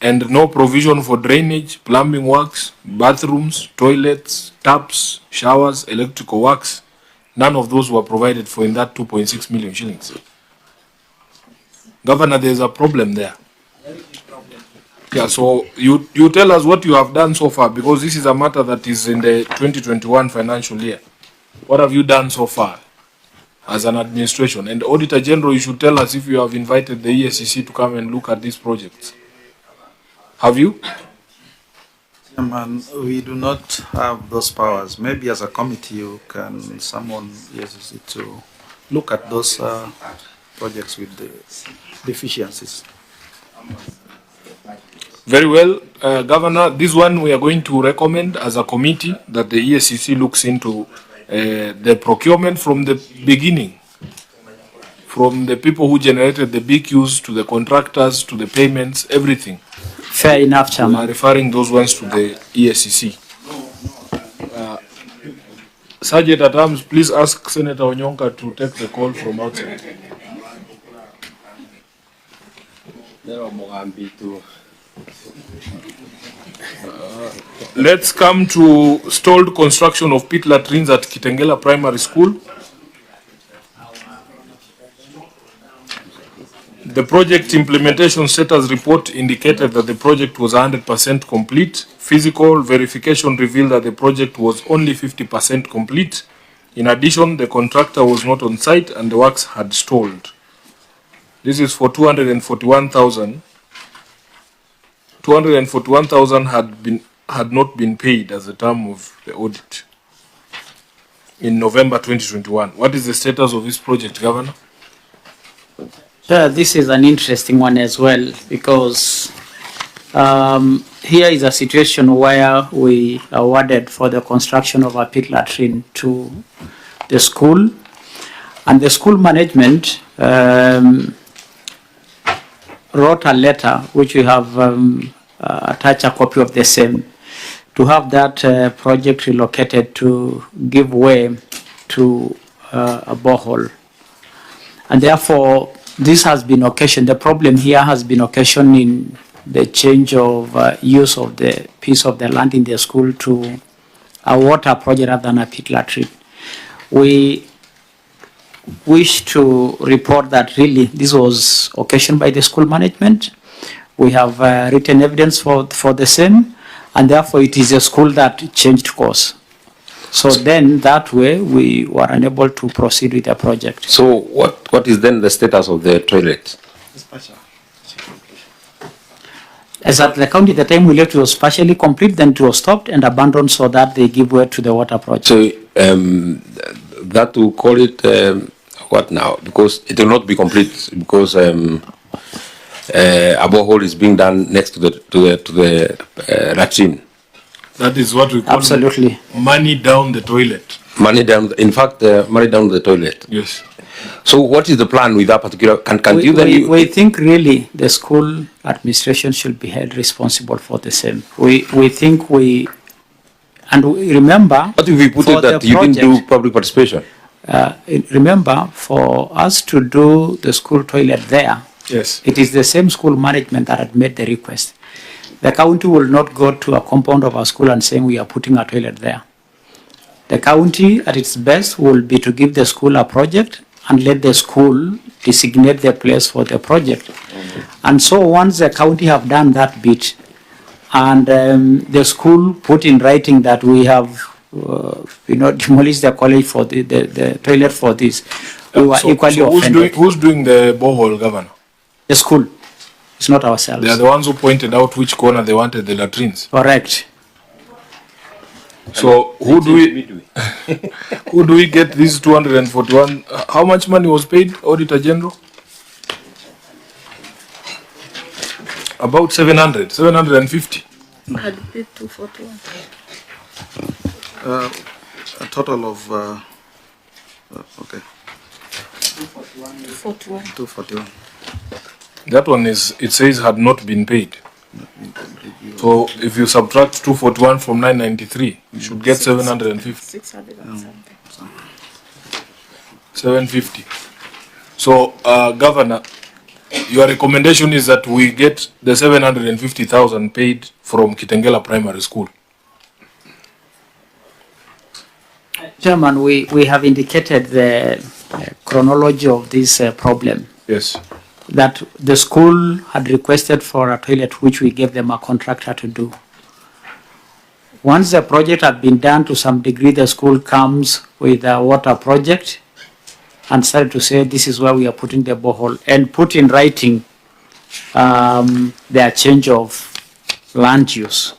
And no provision for drainage, plumbing works, bathrooms, toilets, taps, showers, electrical works. None of those were provided for in that 2.6 million shillings. Governor, there's a problem there. Yeah, so you tell us what you have done so far, because this is a matter that is in the 2021 financial year. What have you done so far as an administration? And Auditor General, you should tell us if you have invited the ESCC to come and look at these projects. Have you? Chairman, we do not have those powers. Maybe as a committee you can summon ESCC to look at those projects with the deficiencies. Very well, Governor, this one we are going to recommend as a committee that the ESCC looks into the procurement from the beginning, from the people who generated the BQs to the contractors to the payments, everything. Fair enough, Chairman. We are referring those ones to the ESCC. Sergeant at Arms, please ask Senator Onyonka to take the call from outside. Let's come to stalled construction of pit latrines at Kitengela Primary School. The project implementation status report indicated that the project was 100% complete. Physical verification revealed that the project was only 50% complete. In addition, the contractor was not on site and the works had stalled. This is for 241,000. 241,000 had not been paid as the term of the audit in November 2021. What is the status of this project, Governor? This is an interesting one as well, because here is a situation where we awarded for the construction of a pit latrine to the school, and the school management wrote a letter, which we have attached a copy of the same, to have that project relocated to give way to a borehole. And therefore, this has been occasioned, the problem here has been occasioned in the change of use of the piece of the land in the school to a water project rather than a pit latrine. We wish to report that really this was occasioned by the school management. We have written evidence for the same, and therefore it is a school that changed course. So then that way we were unable to proceed with the project. So what is then the status of the toilet? As at the county, the time we left, it was partially complete, then it was stopped and abandoned so that they give way to the water project. So that will call it what now? Because it will not be complete because a borehole is being done next to the latrine. That is what we call absolutely money down the toilet. Money down. In fact, money down the toilet. Yes. So what is the plan with that particular? We think really the school administration should be held responsible for the same. We think remember. What if we put it that you didn't do public participation? Remember, for us to do the school toilet there, yes, it is the same school management that had made the request. The county will not go to a compound of a school and saying we are putting a toilet there. The county, at its best, will be to give the school a project and let the school designate the place for the project. And so once the county have done that bit, and the school put in writing that we have demolish the college for the toilet for this. We were equally offended. Who's doing the borehole, Governor? The school. It's not ourselves. They are the ones who pointed out which corner they wanted the latrines. Correct. So who do we get these 241? How much money was paid, Auditor General? About 700, 750. Had paid 241. A total of okay. 241. 241. That one it says had not been paid. So if you subtract 241 from 993, you should get 750. 600 and something. 750. So, Governor, your recommendation is that we get the 750,000 paid from Kitengela Primary School. Chairman, we have indicated the chronology of this problem. Yes. That the school had requested for a toilet, which we gave them a contractor to do. Once the project had been done to some degree, the school comes with a water project and started to say, this is where we are putting the borehole, and put in writing their change of land use.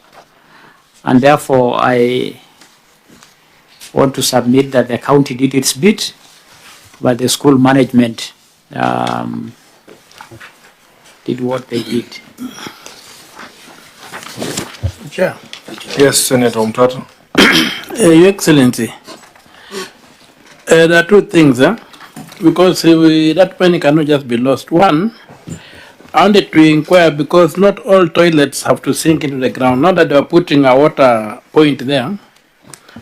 And therefore, I want to submit that the county did its bit, but the school management did what they did. Chair. Yes, Senator Umtata. Your Excellency, there are two things, because that money cannot just be lost. One, I wanted to inquire, because not all toilets have to sink into the ground. Not that they are putting a water point there,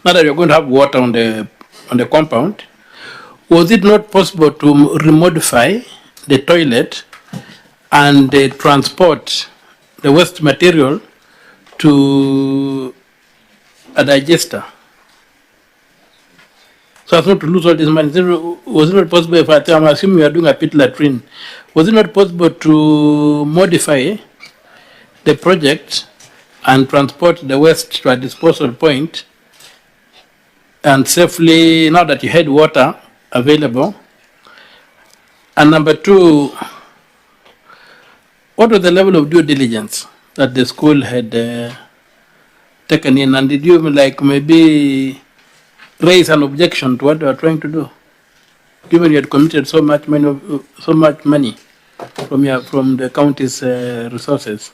not that you're going to have water on the compound. Was it not possible to remodify the toilet and transport the waste material to a digester, so as not to lose all this money? Was it not possible, if I'm assuming you are doing a pit latrine, was it not possible to modify the project and transport the waste to a disposal point and safely, now that you had water available? And number two, what was the level of due diligence that the school had taken in, and did you maybe raise an objection to what they were trying to do, given you had committed so much money from the county's resources?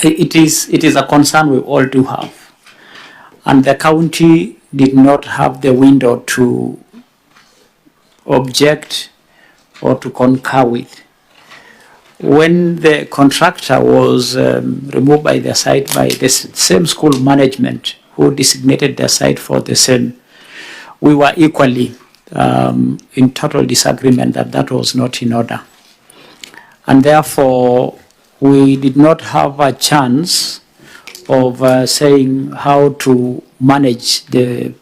It is a concern we all do have, and the county did not have the window to object or to concur with. When the contractor was removed by the site by the same school management who designated the site for the same, we were equally in total disagreement that that was not in order. And therefore, we did not have a chance of saying how to manage the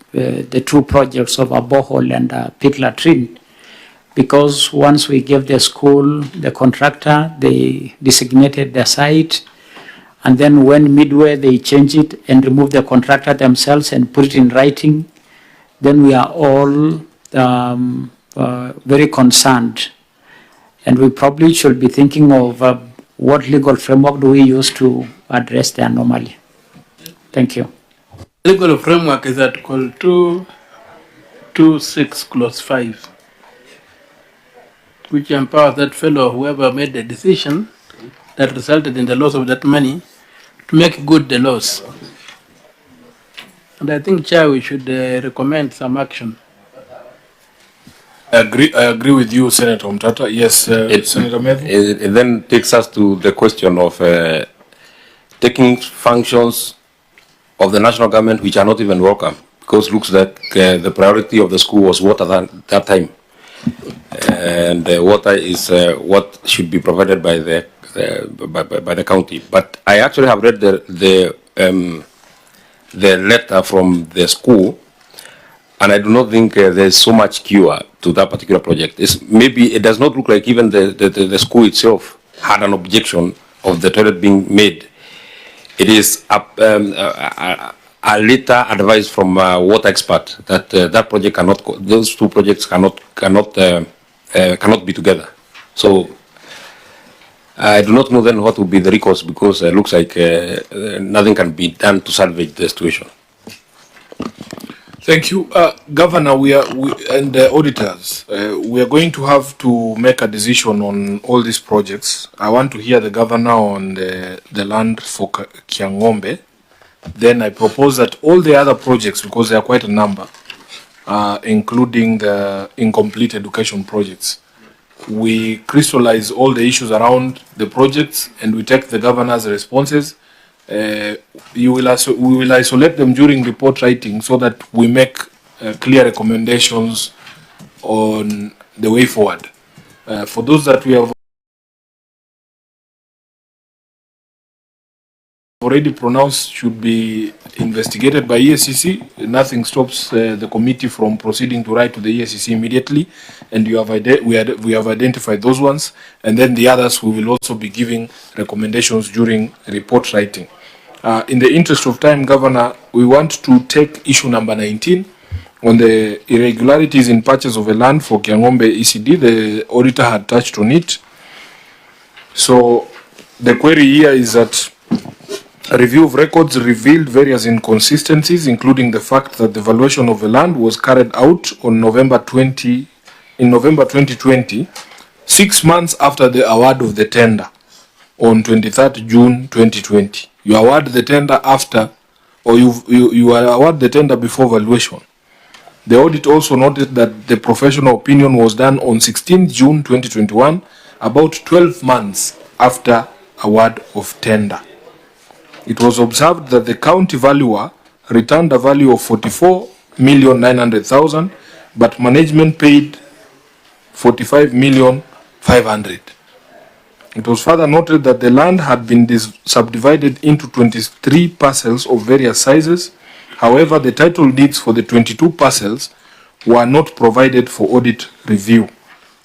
two projects of a borehole and a pit latrine, because once we gave the school the contractor, they designated the site, and then when midway they changed it and removed the contractor themselves and put it in writing, then we are all very concerned, and we probably should be thinking of what legal framework do we use to address the anomaly. Thank you. Legal framework is Article 226 Clause 5, which empowers that fellow, whoever made the decision that resulted in the loss of that money, to make good the loss. And I think, Chair, we should recommend some action. I agree with you, Senator Umtata. Yes, Senator Medhu. It then takes us to the question of taking functions of the national government which are not even welcome, because it looks like the priority of the school was water that time. And water is what should be provided by the county. But I actually have read the letter from the school, and I do not think there's so much cure. that particular project. Maybe it does not look like even the school itself had an objection of the toilet being made. It is a later advice from a water expert that that project those two projects cannot be together. So I do not know then what will be the recourse, because it looks like nothing can be done to salvage the situation. Thank you, Governor. And the auditors, we are going to have to make a decision on all these projects. I want to hear the governor on the land for Kiangombe. Then I propose that all the other projects, because there are quite a number, including the incomplete education projects, we crystallize all the issues around the projects and we take the governor's responses. We will isolate them during report writing so that we make clear recommendations on the way forward. For those that we have already pronounced should be investigated by EACC, nothing stops the committee from proceeding to write to the EACC immediately, and we have identified those ones, and then the others we will also be giving recommendations during report writing. In the interest of time, Governor, we want to take issue number 19 on the irregularities in purchase of a land for Kiangombe ECD. The auditor had touched on it. So the query here is that a review of records revealed various inconsistencies, including the fact that the valuation of the land was carried out on November 2020, 6 months after the award of the tender on 23rd June 2020. You award the tender after, or you award the tender before valuation. The audit also noted that the professional opinion was done on 16th June 2021, about 12 months after award of tender. It was observed that the county valuer returned a value of 44,900,000, but management paid 45,500,000. It was further noted that the land had been subdivided into 23 parcels of various sizes. However, the title deeds for the 22 parcels were not provided for audit review.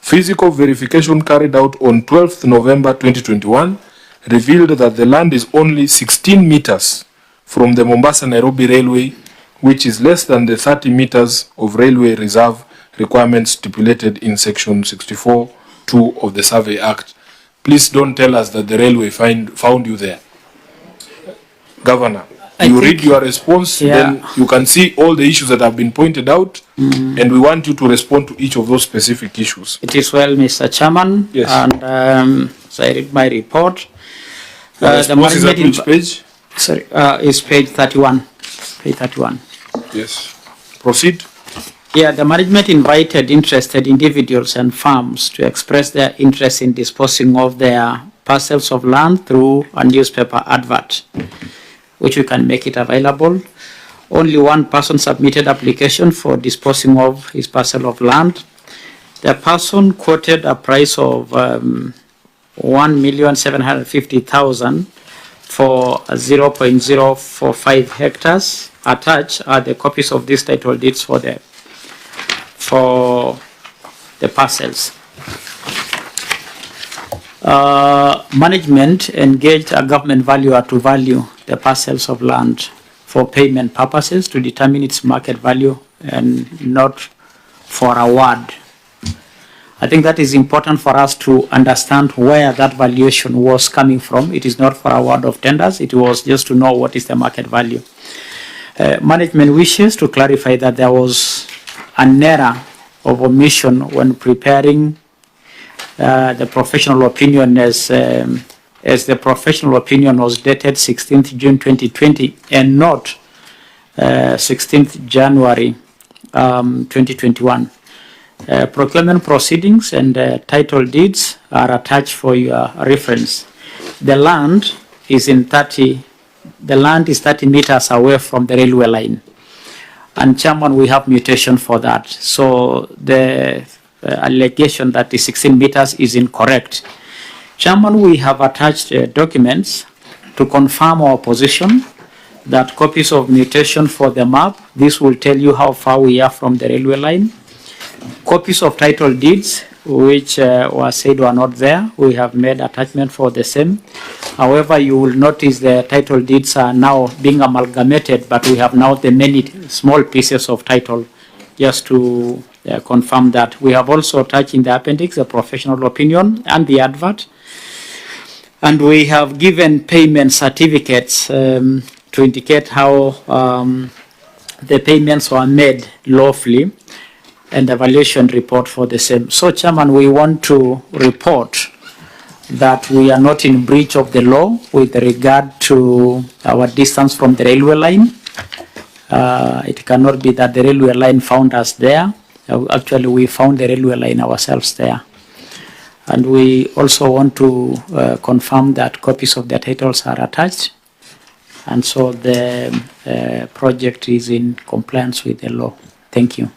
Physical verification carried out on 12th November 2021 revealed that the land is only 16 meters from the Mombasa-Nairobi Railway, which is less than the 30 meters of railway reserve requirements stipulated in Section 64(2) of the Survey Act. Please don't tell us that the railway found you there. Governor, you read your response, then you can see all the issues that have been pointed out, and we want you to respond to each of those specific issues. It is well, Mr. Chairman. Yes. And so I read my report. The management is at which page? Sorry, is page 31. Page 31. Yes. Proceed. Yeah, the management invited interested individuals and firms to express their interest in disposing of their parcels of land through a newspaper advert, which we can make it available. Only one person submitted application for disposing of his parcel of land. The person quoted a price of 1,750,000 for 0.045 hectares. Attached are the copies of these title deeds for the parcels. Management engaged a government valuer to value the parcels of land for payment purposes to determine its market value and not for award. I think that is important for us to understand where that valuation was coming from. It is not for award of tenders. It was just to know what is the market value. Management wishes to clarify that there was an error of omission when preparing the professional opinion, as the professional opinion was dated 16th June 2020 and not 16th January 2021. Procurement proceedings and title deeds are attached for your reference. The land is 30 meters away from the railway line. And Chairman, we have mutation for that. So the allegation that the 16 meters is incorrect. Chairman, we have attached documents to confirm our position, that copies of mutation for the map. This will tell you how far we are from the railway line. Copies of title deeds which were said were not there. We have made attachment for the same. However, you will notice the title deeds are now being amalgamated, but we have now the many small pieces of title just to confirm that. We have also attached in the appendix the professional opinion and the advert. And we have given payment certificates to indicate how the payments were made lawfully, and evaluation report for the same. So, Chairman, we want to report that we are not in breach of the law with regard to our distance from the railway line. It cannot be that the railway line found us there. Actually, we found the railway line ourselves there. And we also want to confirm that copies of the titles are attached. And so the project is in compliance with the law. Thank you.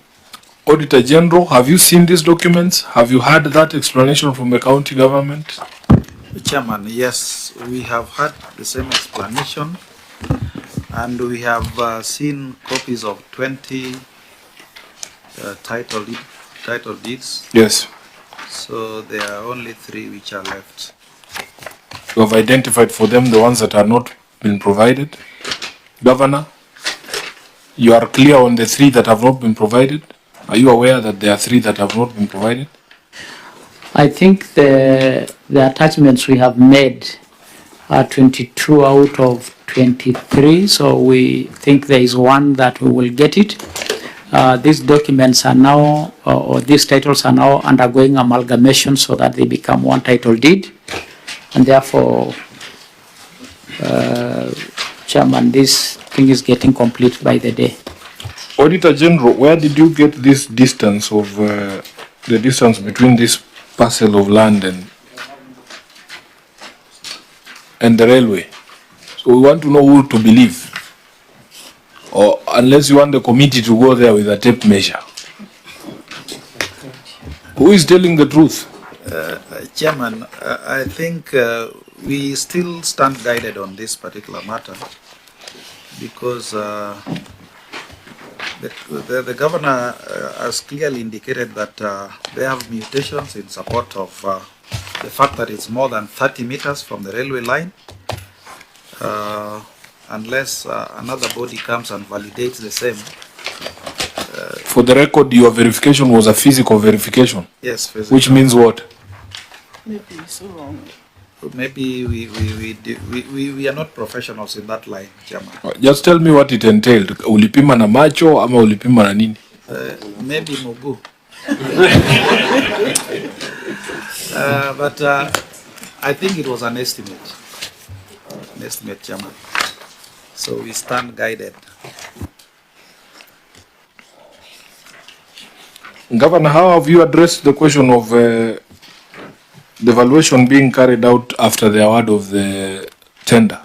Auditor General, have you seen these documents? Have you heard that explanation from the county government? Chairman, yes, we have had the same explanation, and we have seen copies of 20 title deeds. Yes. So there are only 3 which are left. You have identified for them the ones that are not been provided. Governor, you are clear on the 3 that have not been provided? Are you aware that there are 3 that have not been provided? I think the attachments we have made are 22 out of 23, so we think there is 1 that we will get it. These documents are now, or these titles are now undergoing amalgamation so that they become 1 title deed, and therefore, Chairman, this thing is getting complete by the day. Auditor General, where did you get this distance of the distance between this parcel of land and the railway? So we want to know who to believe, or unless you want the committee to go there with a tape measure. Who is telling the truth? Chairman, I think we still stand guided on this particular matter because the governor has clearly indicated that they have mutations in support of the fact that it's more than 30 meters from the railway line, unless another body comes and validates the same. For the record, your verification was a physical verification. Yes, physical. Which means what? Maybe it's so wrong. Maybe we are not professionals in that line, Chairman. Just tell me what it entailed. Ulipima na macho ama ulipima na nini? Maybe Mugu. But I think it was an estimate. An estimate, Chairman. So we stand guided. Governor, how have you addressed the question of the valuation being carried out after the award of the tender?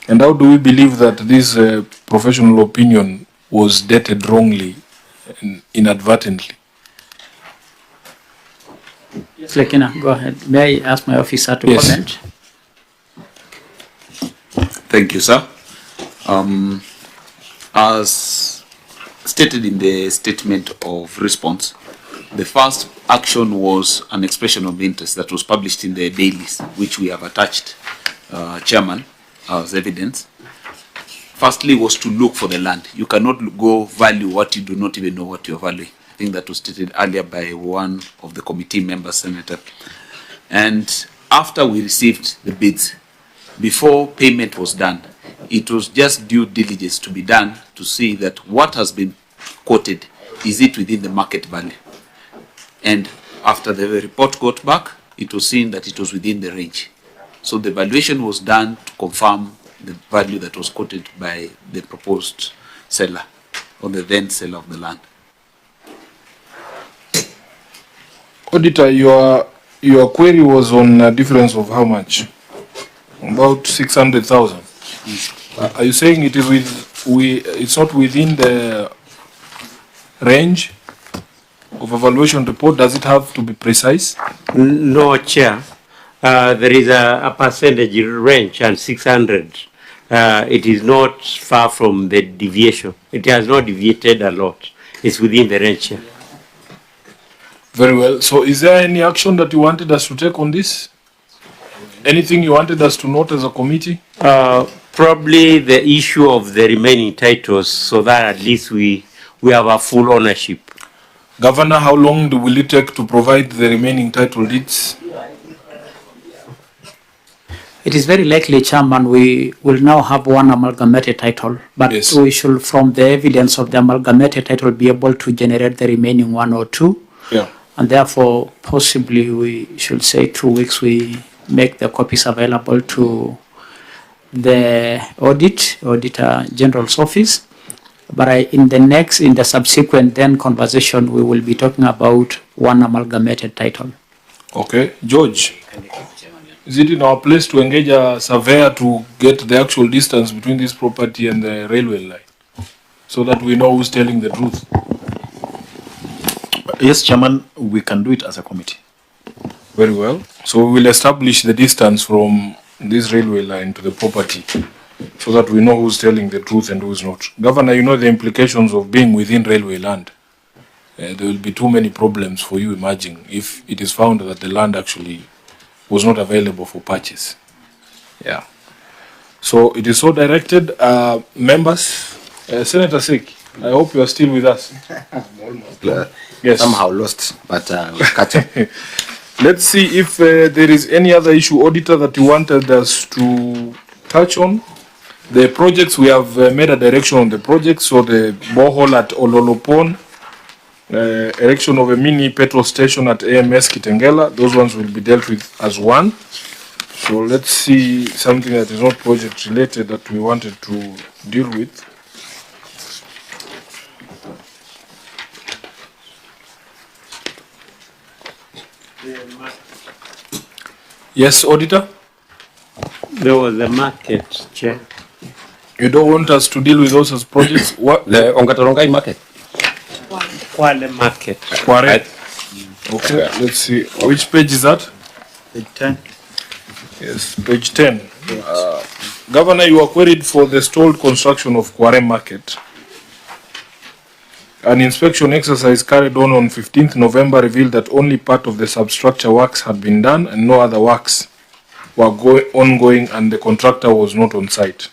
And how do we believe that this professional opinion was dated wrongly and inadvertently? Yes, Lekina, go ahead. May I ask my officer to comment? Thank you, sir. As stated in the statement of response, the first action was an expression of interest that was published in the dailies, which we have attached, Chairman, as evidence. Firstly was to look for the land. You cannot go value what you do not even know what you're valuing. I think that was stated earlier by one of the committee members, Senator. And after we received the bids, before payment was done, it was just due diligence to be done to see that what has been quoted, is it within the market value? And after the report got back, it was seen that it was within the range. So the valuation was done to confirm the value that was quoted by the proposed seller or the then seller of the land. Auditor, your query was on a difference of how much? About 600,000. Are you saying it is it's not within the range of evaluation report? Does it have to be precise? No, Chair. There is a percentage range, and 600. It is not far from the deviation. It has not deviated a lot. is within the range. Yeah. Very well. So is there any action that you wanted us to take on this? Anything you wanted us to note as a committee? Probably the issue of the remaining titles, so that at least we have a full ownership. Governor, how long will it take to provide the remaining title deeds? It is very likely, Chairman, we will now have one amalgamated title, but Yes. we should, from the evidence of the amalgamated title, be able to generate the remaining one or two. Yeah. And therefore, possibly we should say 2 weeks we make the copies available to the Auditor General's office. But in the subsequent then conversation, we will be talking about one amalgamated title. Okay. George, is it in our place to engage a surveyor to get the actual distance between this property and the railway line, so that we know who's telling the truth? Yes, Chairman, we can do it as a committee. Very well. So we will establish the distance from this railway line to the property, so that we know who's telling the truth and who's not. Governor, you know the implications of being within railway land. There will be too many problems for you emerging if it is found that the land actually was not available for purchase. Yeah. So it is so directed. Members, Senator Sek, I hope you are still with us. Yes. Somehow lost, but we'll catch up. Let's see if there is any other issue, Auditor, that you wanted us to touch on. The projects, we have made a direction on the projects. So the borehole at Ololopon, erection of a mini petrol station at AMS Kitengela, those ones will be dealt with as one. So let's see something that is not project related that we wanted to deal with. Yes, Auditor? There was a market, Chair. You don't want us to deal with those as projects? What? The Ongatarongai market. Kwale market. Kware. Okay, let's see. Which page is that? Page 10. Yes, page 10. Governor, you are queried for the stalled construction of Kware Market. An inspection exercise carried on 15th November revealed that only part of the substructure works had been done and no other works were ongoing, and the contractor was not on site.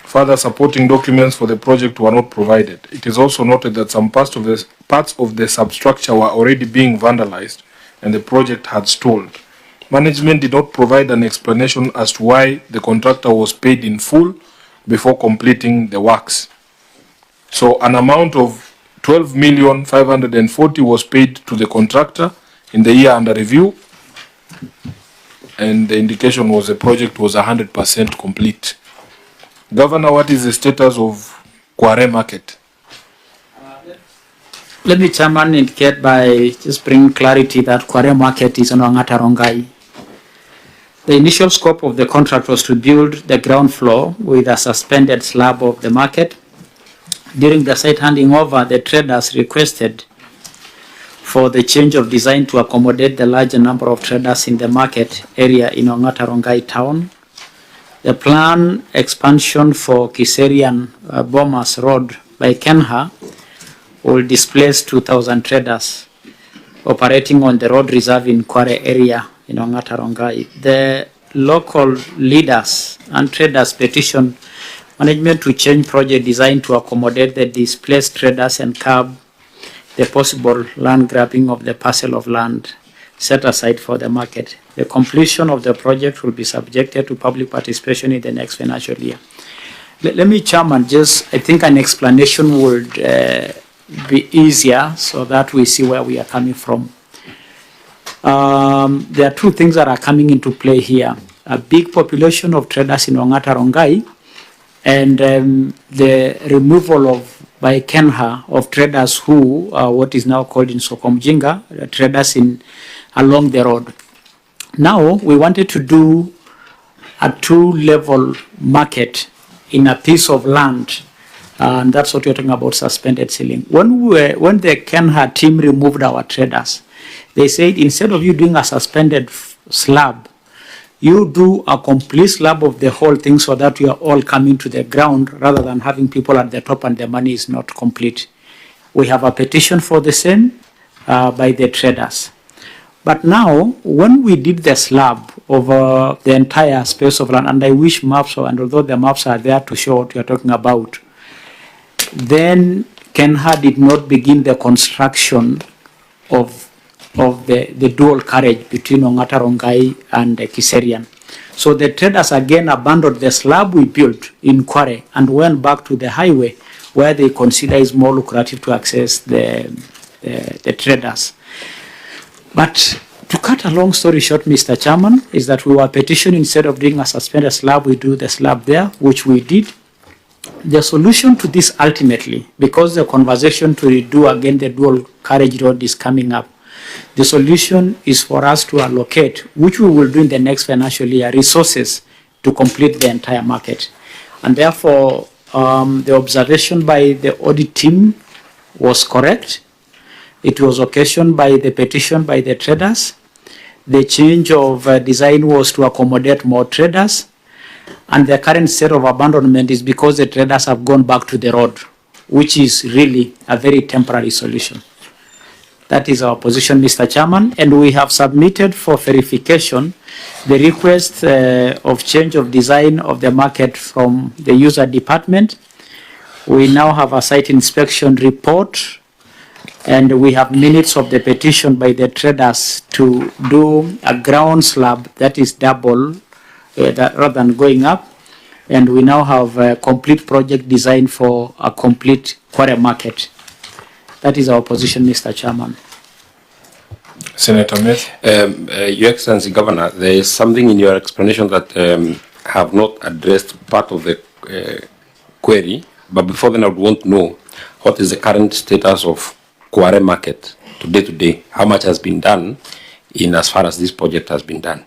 Further supporting documents for the project were not provided. It is also noted that some parts of the substructure were already being vandalized and the project had stalled. Management did not provide an explanation as to why the contractor was paid in full before completing the works. So an amount of 12,540,000 was paid to the contractor in the year under review, and the indication was the project was 100% complete. Governor, what is the status of Kware Market? Let me, Chairman, indicate by just bringing clarity that Kware Market is on Ongatarongai. The initial scope of the contract was to build the ground floor with a suspended slab of the market. During the site handing over, the traders requested for the change of design to accommodate the larger number of traders in the market area in Ongatarongai town. The planned expansion for Kiserian Bomas Road by Kenha will displace 2,000 traders operating on the road reserve in Kware area in Ongatarongai. The local leaders and traders petitioned management to change project design to accommodate the displaced traders and curb the possible land grabbing of the parcel of land set aside for the market. The completion of the project will be subjected to public participation in the next financial year. Let me, Chairman, I think an explanation would be easier so that we see where we are coming from. There are two things that are coming into play here. A big population of traders in Ongatarongai and the removal by Kenha of traders who are what is now called in Sokomjinga, traders along the road. Now we wanted to do a two-level market in a piece of land, and that's what we're talking about, suspended ceiling. When the Kenha team removed our traders, they said instead of you doing a suspended slab, you do a complete slab of the whole thing so that we are all coming to the ground rather than having people at the top and the money is not complete. We have a petition for the same by the traders. But now, when we did the slab over the entire space of land, and I wish maps, and although the maps are there to show what we are talking about, then Kenha did not begin the construction of the dual carriage between Ongata Rongai and Kiserian. So the traders again abandoned the slab we built in Kware and went back to the highway where they consider is more lucrative to access the traders. But to cut a long story short, Mr. Chairman, is that we were petitioning instead of doing a suspended slab, we do the slab there, which we did. The solution to this ultimately, because the conversation to redo again the dual carriage road is coming up, the solution is for us to allocate, which we will do in the next financial year, resources to complete the entire market. And therefore, the observation by the audit team was correct. It was occasioned by the petition by the traders. The change of design was to accommodate more traders. And the current state of abandonment is because the traders have gone back to the road, which is really a very temporary solution. That is our position, Mr. Chairman, and we have submitted for verification the request of change of design of the market from the user department. We now have a site inspection report, and we have minutes of the petition by the traders to do a ground slab that is double rather than going up. And we now have a complete project design for a complete quarry market. That is our position, Mr. Chairman. Senator Meth. Your Excellency, Governor, there is something in your explanation that have not addressed part of the query, but before then I would want to know what is the current status of Kware market today, how much has been done in as far as this project has been done.